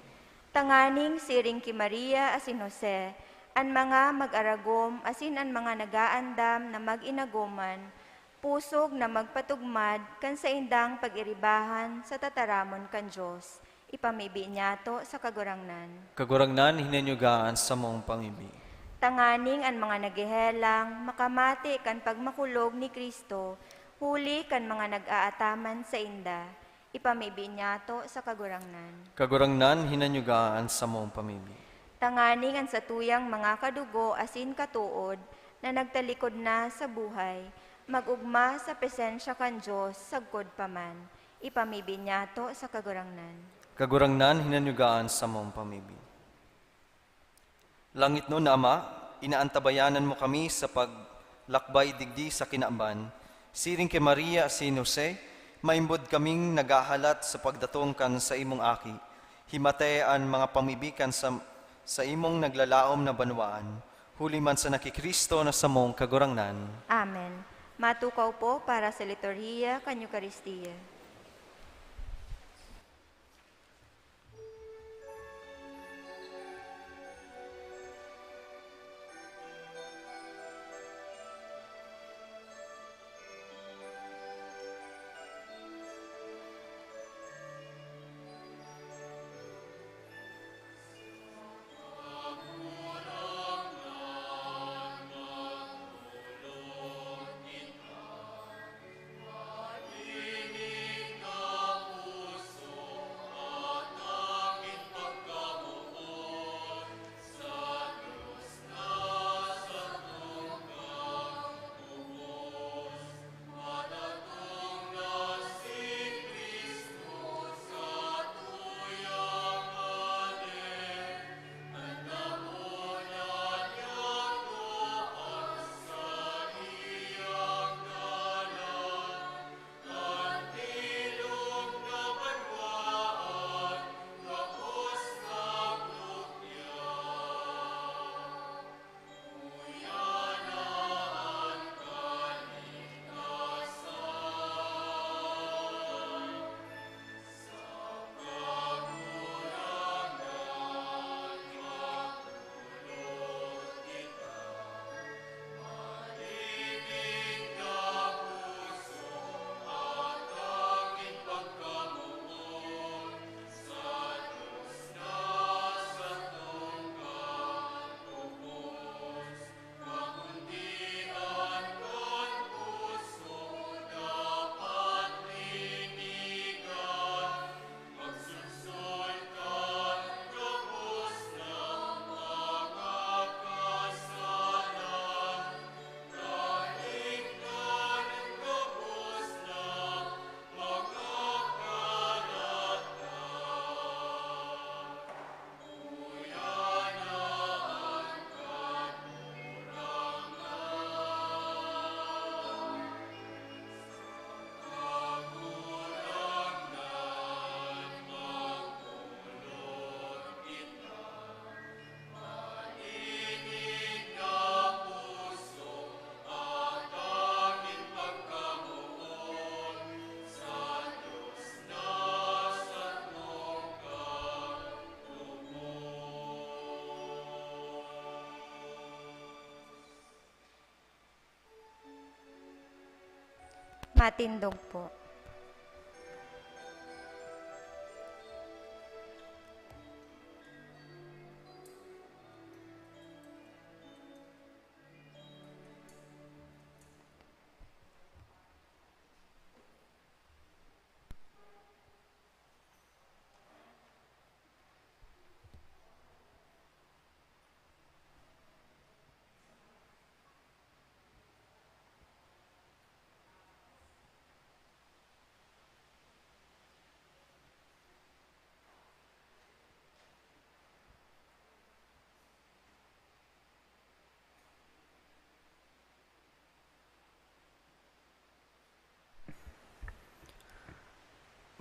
[SPEAKER 2] Tanganing siring ki Maria asin Jose, an mga mag-aragom asin an mga nagaandam na mag-inagoman, pusog na magpatugmad kan sa indang pag-iribahan sa tataramon kan Diyos, ipamibi niya to sa kagurangnan.
[SPEAKER 3] Kagurangnan hinanyugaan sa mong pamibi.
[SPEAKER 2] Tanganing an mga nagihelang, makamati kan pagmakulog ni Kristo, huli kan mga nag-aataman sa inda, ipamibi niya to sa kagurangnan.
[SPEAKER 3] Kagurangnan hinanyugaan sa mong pamibi.
[SPEAKER 2] Tanganing an sa tuyang mga kadugo asin katuod, na nagtalikod na sa buhay, magugma sa presensya kan Diyos sagkod paman, ipamibi niya to sa kagurangnan.
[SPEAKER 3] Kagurangnan hinanyugaan sa mong pamibi. Langit no na Ama, inaantabayanan mo kami sa paglakbay digdi sa kinaaban. Siring kay Maria si Jose, maimbod kaming nagahalat sa pagdatong kan sa imong aki. Himate ang mga pamibikan sa imong naglalaom na banwaan. Huli man sa nakikristo na sa mong kagurangnan.
[SPEAKER 2] Amen. Matukaw po para sa liturhiya kan Eucharistia. Matindog po.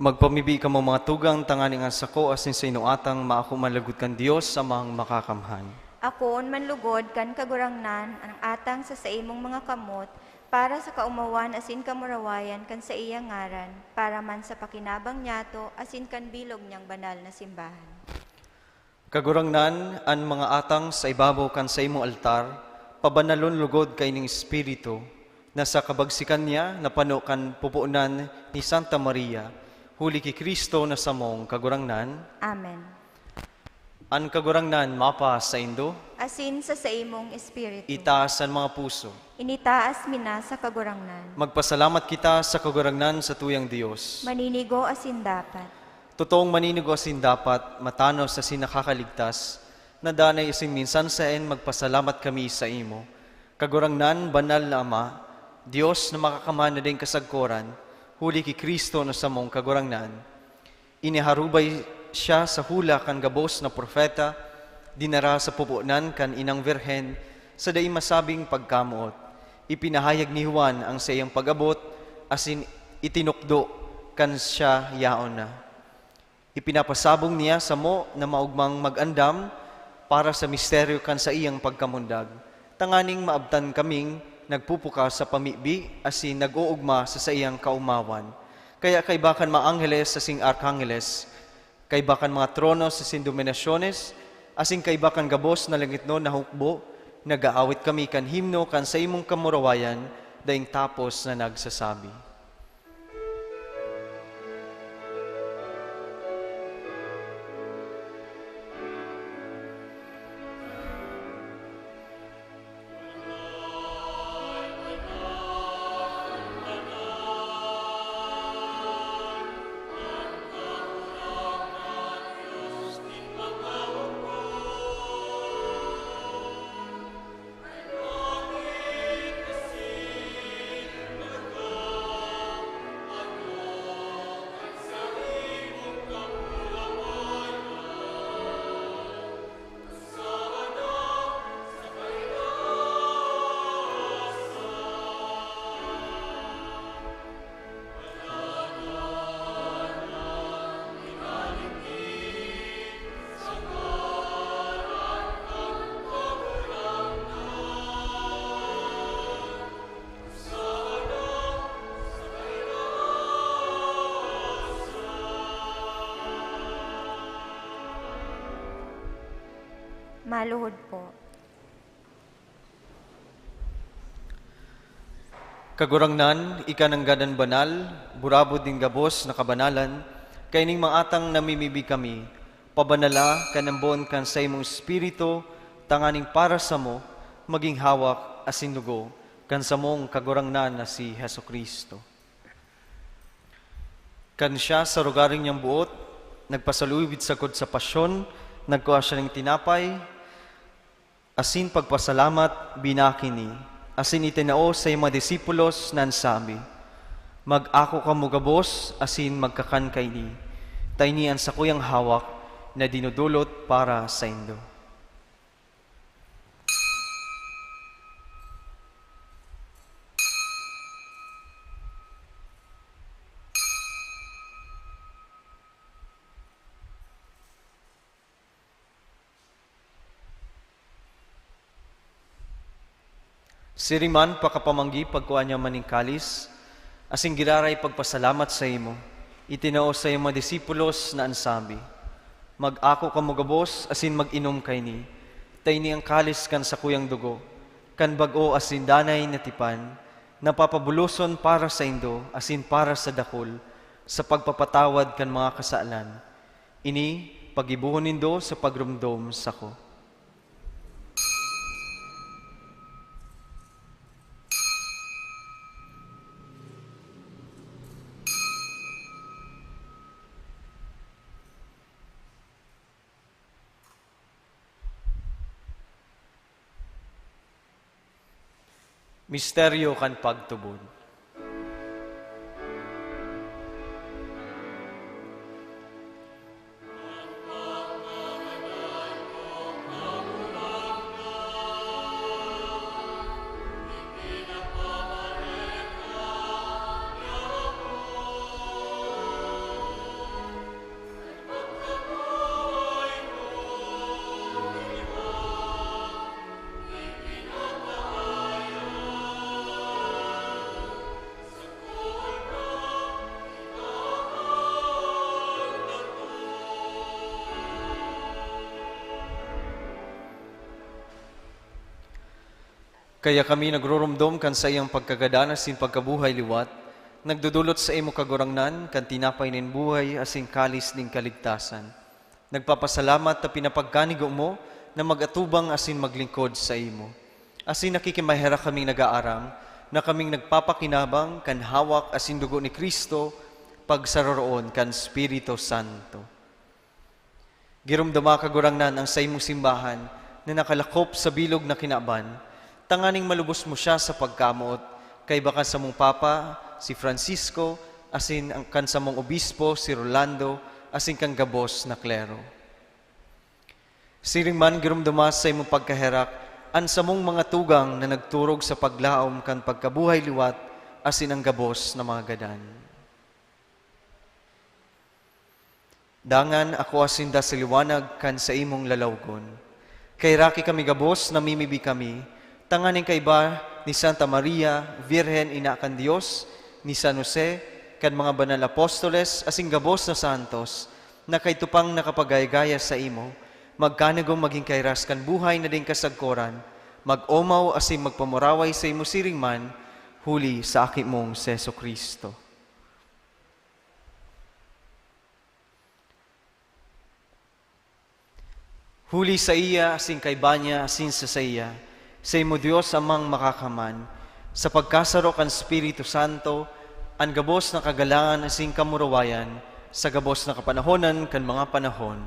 [SPEAKER 3] Magpamibi ka mo mga tugang, tanganing ang sako, asin sa inuatang, maako malagod kan Diyos sa mga makakamhan.
[SPEAKER 2] Akoon manlugod kan kagurangnan ang atang sa imong mga kamot para sa kaumawan asin kamurawayan kan sa iyang ngaran para man sa pakinabang niyato asin kan bilog niyang banal na simbahan.
[SPEAKER 3] Kagurangnan ang mga atang sa ibabaw kan sa imong altar, pabanalon lugod kay ning Espiritu, na sa kabagsikan niya napano kan pupuunan ni Santa Maria, huli ki Kristo na samong kagurangnan.
[SPEAKER 2] Amen.
[SPEAKER 3] Ang kagurangnan mapa sa indo,
[SPEAKER 2] Asin sa imong espiritu.
[SPEAKER 3] itaas ang mga puso.
[SPEAKER 2] Initaas mina sa kagurangnan.
[SPEAKER 3] Magpasalamat kita sa kagurangnan sa tuyang Diyos.
[SPEAKER 2] Maninigo asin dapat.
[SPEAKER 3] Totoong maninigo asin dapat, matanos sa sinakakaligtas, na danay asin minsan saen magpasalamat kami sa imo. Kagurangnan, banal na Ama, Diyos na makakamana din kasagkoran, huli ki Kristo na samong kagurangnan. Iniharubay siya sa hula kan gabos na propeta, dinara sa pupunan kan inang Virhen, sa daing masabing pagkamuot. Ipinahayag ni Juan ang sayang pag-abot, asin itinukdo kan siya yaon na. Ipinapasabong niya sa mo na maugmang mag-andam para sa misteryo kan sa iyang pagkamundag. Tanganing maabtan kaming nagpupuka sa pamibi, asin nag-uugma sa iyang kaumawan. Kaya kaibakan mga angheles asing arkangheles, kaibakan mga trono sa sindominasyones, asing kaibakan gabos na langit no na hukbo, nag-aawit kami kan himno kan sa imong kamurawayan, daing tapos na nagsasabi.
[SPEAKER 2] Maluhod po.
[SPEAKER 3] Kagurangnan, ikananggadan banal, burabod din gabos na kabanalan, kay ning mga atang namimibi kami, pabanala kanambon kan sa imong espiritu, tanganing para sa mo, maging hawak asin dugo, kan sa mong kagurangnan na si Heso Kristo. Kan siya sa rugaring niyang buot, nagpasalubid sakod sa pasyon, nagkuha siya ng tinapay, asin pagpasalamat, binakini, asin itinao sa mga disipulos nan sabi, mag-ako ka mo gabos, asin magkakan kay ni, taynian sa kuyang hawak na dinudulot para sa indo. Siriman pakapamanggi pagkuha niya maning kalis, asing giraray pagpasalamat sa imo, itinao sa imo disipulos na ansabi, mag-ako ka mo gabos, asin mag-inom kay ni, tayni ang kalis kan sa kuyang dugo, kan bago asin danay na tipan, napapabuluson para sa indo, asin para sa dakol, sa pagpapatawad kan mga kasaalan. Ini, pagibuhon nindo sa pagrumdom sa ko. Misteryo kan pagtubod. Kaya kami nagrurumdom kan sa iyang pagkagadanas sin pagkabuhay liwat, nagdudulot sa imo kagurangnan, kan tinapay nin buhay asing kalis ning kaligtasan. Nagpapasalamat na pinapagkanigo mo na magatubang asin maglingkod sa imo. Asin nakikimahera kaming nag-aaram, na kaming nagpapakinabang kan hawak asin dugo ni Kristo, pagsaroroon kan Espiritu Santo. Girumdama kagurangnan ang sa imong simbahan na nakalakop sa bilog na kinaban, tanganing malubos mo siya sa pagkamot, kay baka sa mong Papa, si Francisco, asin ang kan sa mong Obispo, si Rolando, asin kang gabos na klero. Siring man girumdama sa imong pagkaherak, an sa mong mga tugang na nagturog sa paglaom kan pagkabuhay liwat, asin ang gabos na mga gadan. Dangan ako asinda sa liwanag kan sa imong lalawgon. Kay raki kami gabos, namimibi kami, tanganing kaiba ni Santa Maria, Virhen Ina kan Dios, ni San Jose, kan mga banal apostoles, asing gabos na santos, na kay tupang nakapagayagaya sa imo, magkanagong maging kairas kan buhay na din kasagkoran, mag-omaw asing magpamuraway sa imo siring man, huli sa aki mong Seso Kristo. Huli sa iya, asing kaibanya, asin sa iya, sa imo Diyos amang makakaman, sa pagkasarok ang Espiritu Santo, ang gabos na kagalangan asing kamurawayan, sa gabos na kapanahonan kan mga panahon.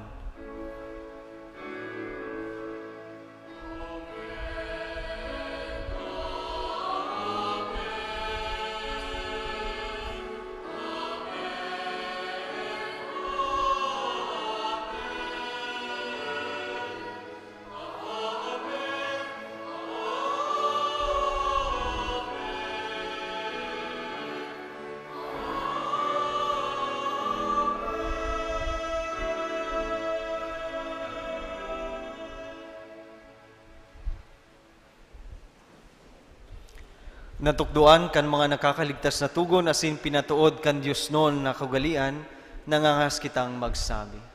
[SPEAKER 3] Natukduan kan mga nakakaligtas na tugon asin pinatuod kan Diyos noon na kagalian, nangangas kitang magsabi.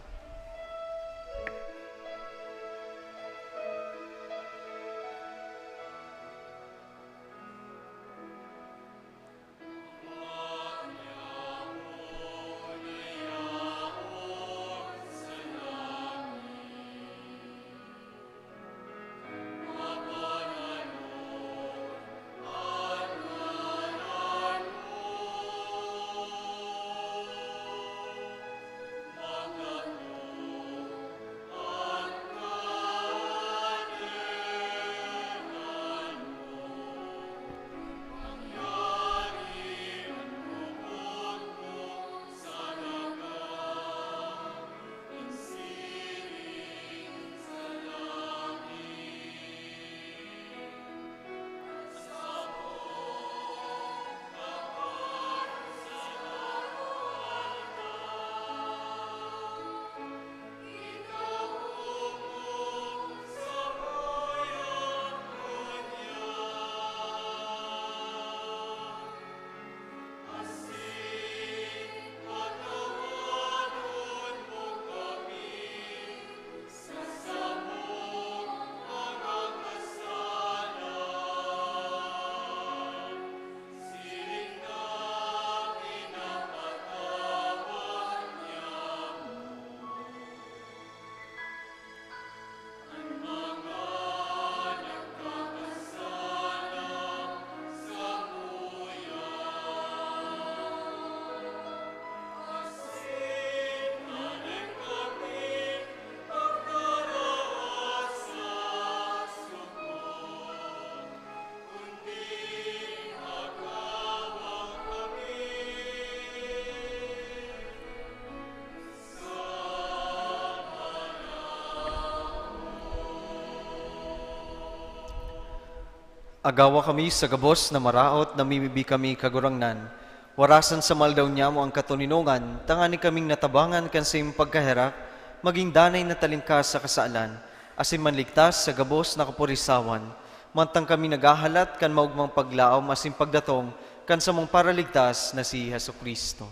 [SPEAKER 3] Agawa kami sa gabos na maraot, namimibi kami kagurangnan. Warasan sa maldaw niya mo ang katuninungan, tangani kaming natabangan kan sa iyong pagkaherak, maging danay na talingkas sa kasaalan, asin manligtas sa gabos na kapurisawan. Mantang kami nagahalat kan maugmang paglaom, asin pagdatong kan sa mong paraligtas na si Jesucristo.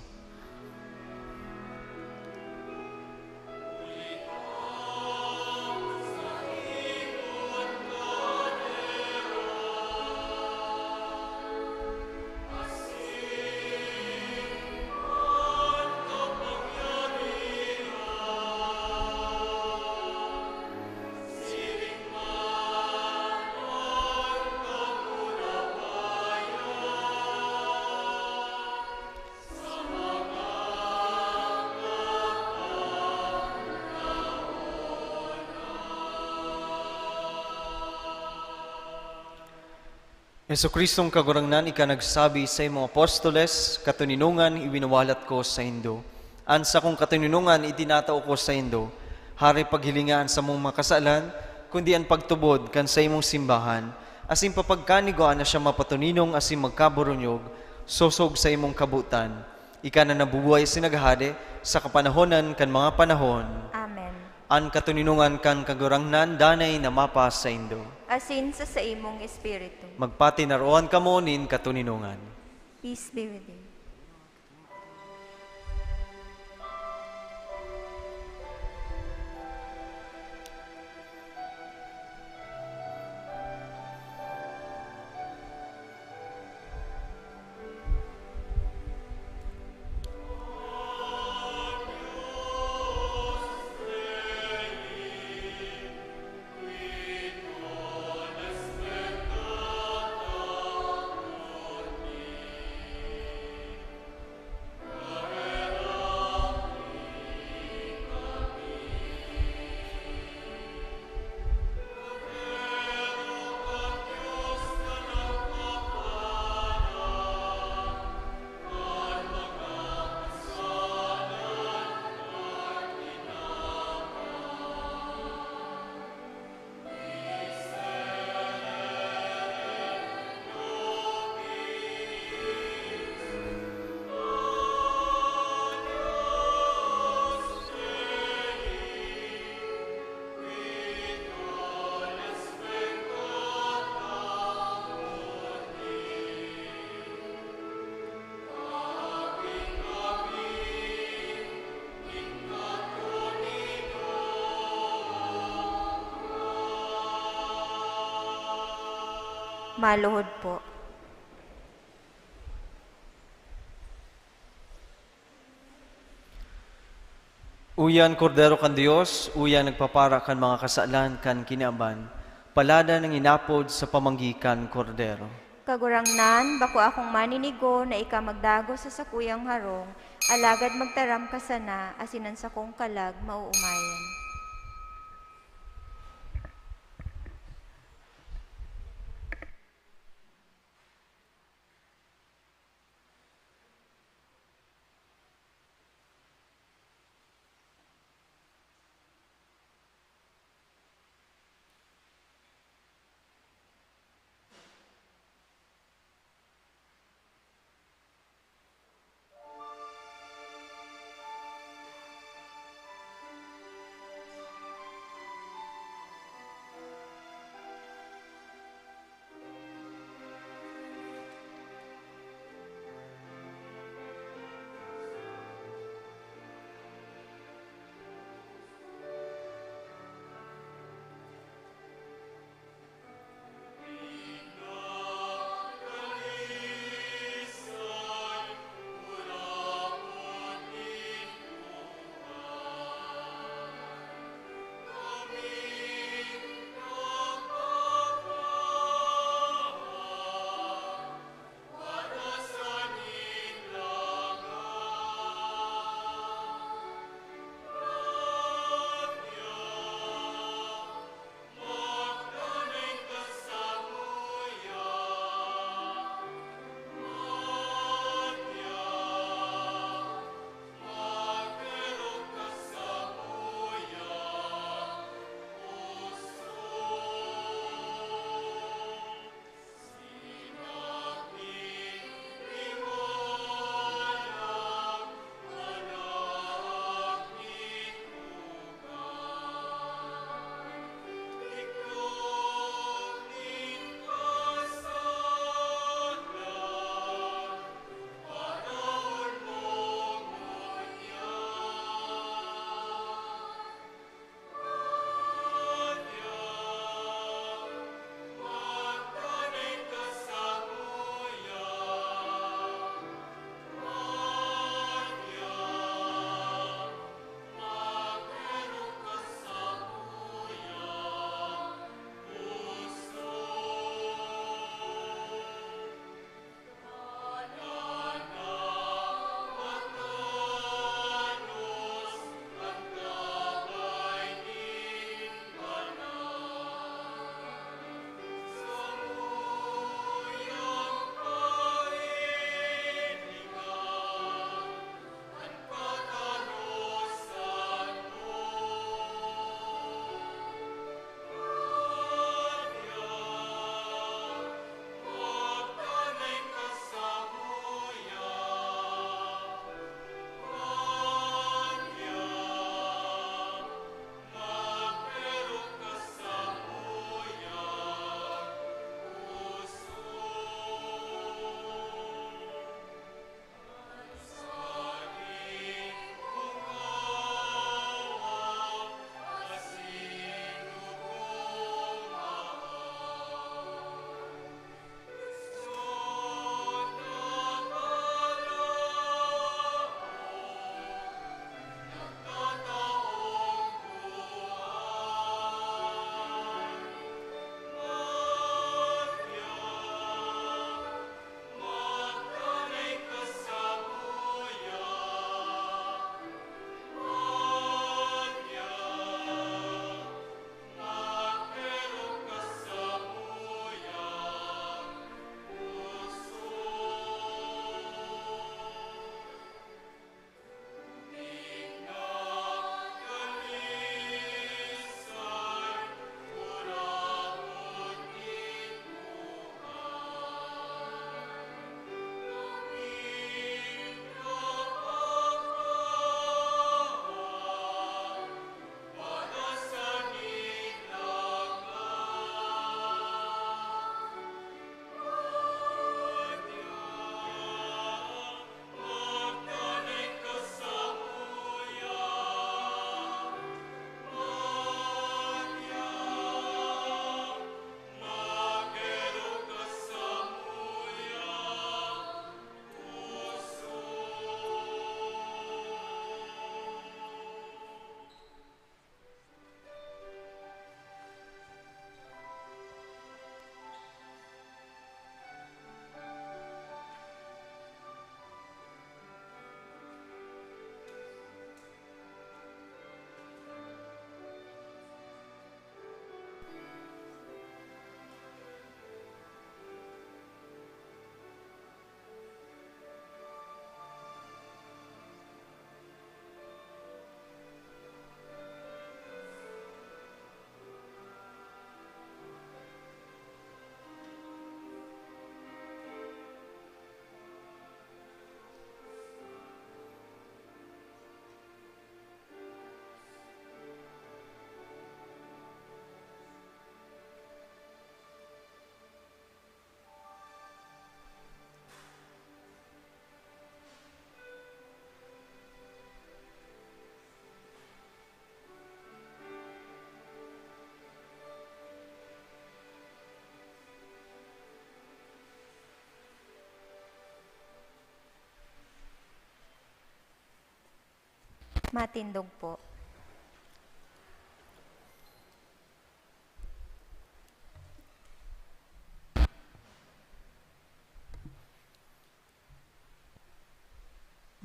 [SPEAKER 3] Yesu Kristong kagurangnan, ika nagsabi sa imong apostoles, katuninungan iwinawalat ko sa Indo. Ansa kong katuninungan itinatao ko sa Indo, hari paghilingaan sa mong makasalan, kundi ang pagtubod kan sa imong simbahan, asin papagkanigoan na siya mapatuninong asin magkaburunyog, sosog sa imong kabutan. Ika na nabubuhay sinaghade sa kapanahonan kan mga panahon.
[SPEAKER 2] Amen.
[SPEAKER 3] An katuninungan kan kagurangnan, danay na mapa sa Indo.
[SPEAKER 2] Asin sa imong espiritu.
[SPEAKER 3] Magpatinaroan kamo nin katuninungan.
[SPEAKER 2] Peace be with you. Maluhod po.
[SPEAKER 3] Uyan kordero kan Dios, uyan nagpapara kan mga kasalan kan kinaban, palada ng inapod sa pamanggikan kordero.
[SPEAKER 2] Kagurangnan, bako akong maninigo na ika magdago sa sakuyang harong, alagad magtaram ka sana, asinan sa kong kalag mauumayan. Matindog po.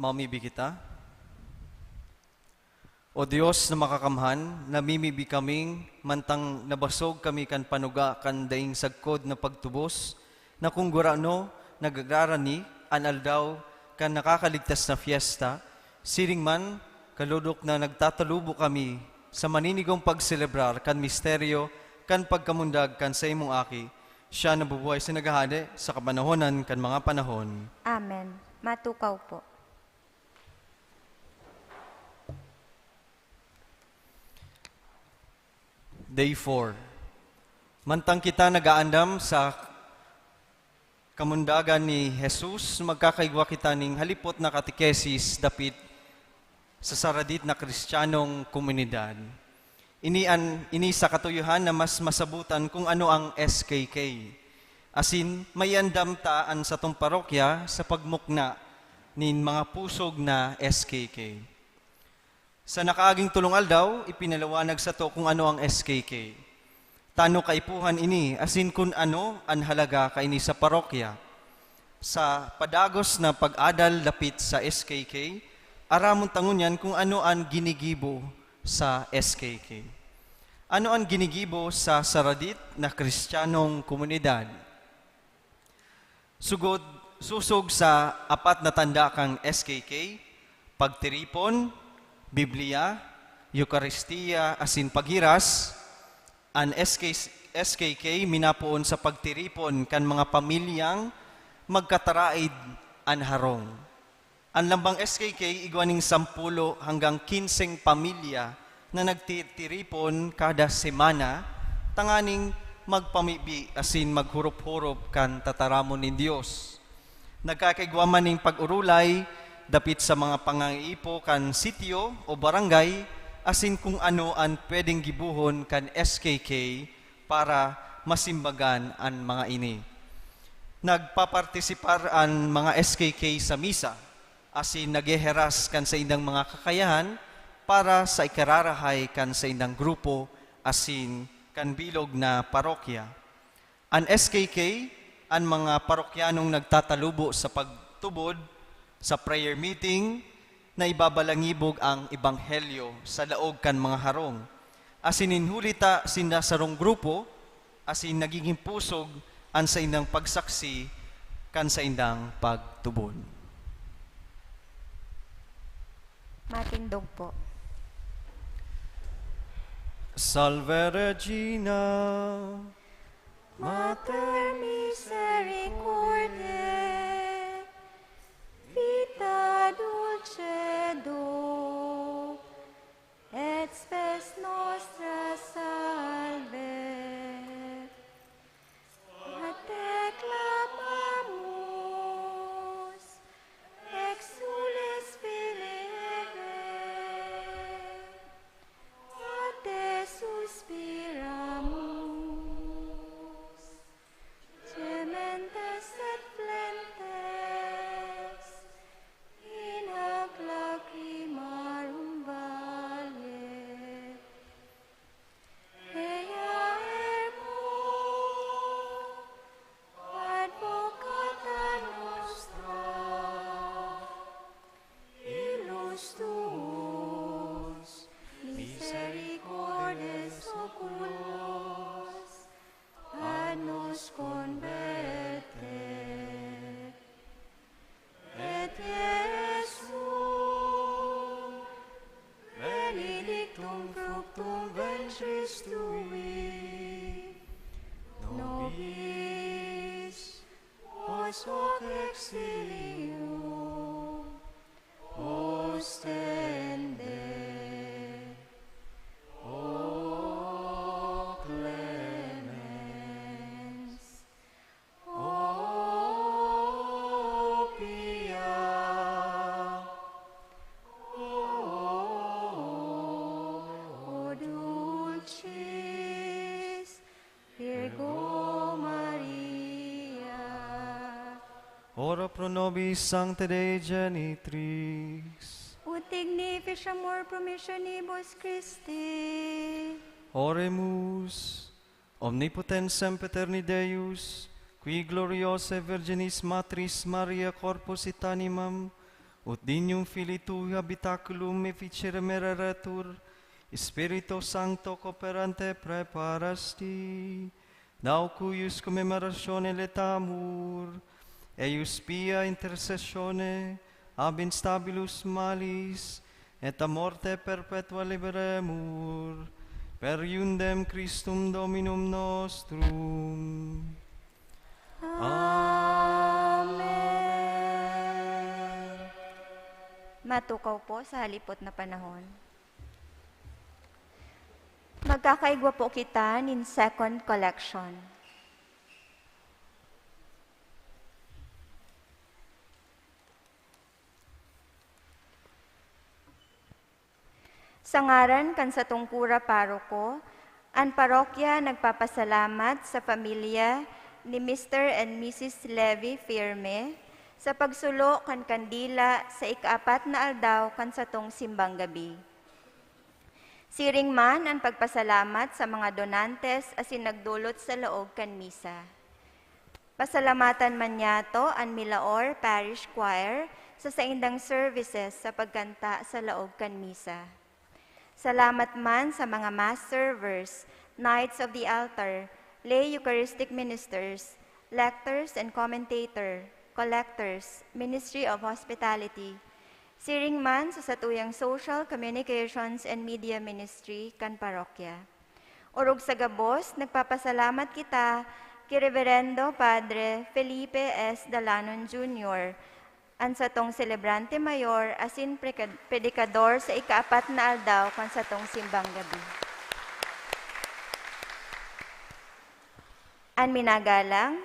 [SPEAKER 3] Mamibi kita. O Diyos na makakamhan, namimibi kaming, mantang nabasog kami kan panuga kan daing sagkod na pagtubos, na kung gurano, nagagarani, analdaw, kan nakakaligtas na fiesta, siring man, kaludok na nagtatalubo kami, sa maninigong pagselebrar kan misteryo, kan pagkamundag kan sa imong aki, siya nabubuhay sa nagahade, sa kapanahonan kan mga panahon.
[SPEAKER 2] Amen. Matukaw po.
[SPEAKER 3] Day 4. Mantang kita nagaandam sa kamundagan ni Jesus, magkakaigwa kita ning halipot na katikesis dapit sa saradit na kristyanong komunidad. Ini sa katuyuhan na mas masabutan kung ano ang SKK. Asin, may andam taan sa tong parokya sa pagmukna nin mga pusog na SKK. Sa nakaaging tulungal daw, ipinalawanag sa to kung ano ang SKK. Tano kaipuhan ini, asin kung ano ang halaga kaini sa parokya. Sa padagos na pag-adal lapit sa SKK, aramon tangunyan kung ano ang ginigibo sa SKK. Ano ang ginigibo sa saradit na kristyanong komunidad? Susog sa apat na tanda kang SKK, pagtiripon, Biblia, Eucharistia, asin paghiras, ang SKK minapoon sa pagtiripon kan mga pamilyang magkataraid an harong. Ang lambang SKK igwaning 10 hanggang 15 pamilya na nagtitiripon kada semana, tanganing magpamibi asin maghurup-hurup kan tataramon ni Dios. Nagkakaigwaman ning pag-urulay dapit sa mga pangangiipo kan sitio o barangay, asin kung ano ang pwedeng gibuhon kan SKK para masimbagan ang mga ini. Nagpapartisipar ang mga SKK sa misa, asin nageheras kan sa indang mga kakayahan para sa ikararahay kan sa indang grupo, asin kan bilog na parokya. Ang SKK, ang mga parokyanong nagtatalubo sa pagtubod, sa prayer meeting, na ibabalangibog ang ebanghelyo sa laog kan mga harong. Asin inhulita sinda sarong grupo, asin nagiging pusog ang sa indang pagsaksi kan sa indang pagtubod.
[SPEAKER 2] Matindog po.
[SPEAKER 3] Salve Regina,
[SPEAKER 2] Mater misericordiae, vita dulcedo, et spes nostra salve. A te clamamus, exules filere, a te suspiramus, gementes et flentes, in hoc lacrimarum valle. Ea ergo, advocata nostra, illus tuus, misericordes oculos, ad nos converte. Et Iesum, benedictum fructum ventris tui, nobis pos hoc exilium ostende. O clemens, O pia, O dulcis Virgo Maria,
[SPEAKER 3] ora pro nobis Sancta Dei Genitrix.
[SPEAKER 2] ut ignificiamur promissionibus Christi.
[SPEAKER 3] Oremus, omnipotens sempiterni Deus, qui gloriose Virginis Matris Maria corpus et animam, ut dignum Filii Tui habitaculum efficere mereretur, Spirito Sancto cooperante preparasti, nau cuius commemoratione letamur, eius pia intercessione ab instabilus malis, et a morte perpetua liberemur, per iundem Christum Dominum nostrum. Amen.
[SPEAKER 2] Matukaw po sa halipot na panahon. Magkakaigwa po kita in second collection. Sa ngaran kan sa tungkura paroko, ang parokya nagpapasalamat sa pamilya ni Mr. and Mrs. Levy Firme sa pagsulo kan kandila sa ika-4 na aldaw kan sa tong simbang gabi. Siring man ang pagpasalamat sa mga donantes asin nagdulot sa loob kan misa. Pasalamatan man niyato ang Milaor Parish Choir sa saindang services sa pagkanta sa loob kan misa. Salamat man sa mga mass servers, knights of the altar, lay Eucharistic ministers, lectors and commentator, collectors, Ministry of Hospitality, siring man sa satuyang Social Communications and Media Ministry kan parokya. Urog sa gabos, nagpapasalamat kita kay Reverendo Padre Felipe S. Dalanon Jr., ang satong celebrante mayor asin predikador sa ika-4 na aldaw kan satong simbang gabi. Ang minagalang,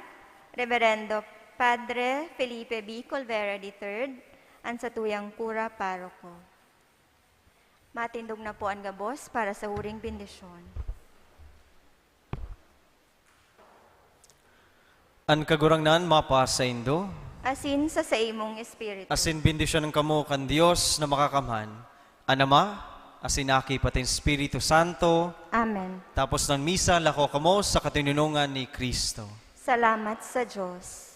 [SPEAKER 2] Reverendo Padre Felipe B. Colvera III, ang satuyang kura paroko. Matindog na po ang gabos para sa huring bendisyon.
[SPEAKER 3] An kagurangnan mapa sa Indo,
[SPEAKER 2] Asin sa imong espiritu.
[SPEAKER 3] asin bendisyon ng kamo kan Dios na makakamhan, an Ama, asin aki patin Espiritu Santo,
[SPEAKER 2] Amen.
[SPEAKER 3] tapos ng misa lako kamo sa katinunungan ni Kristo.
[SPEAKER 2] Salamat sa Diyos.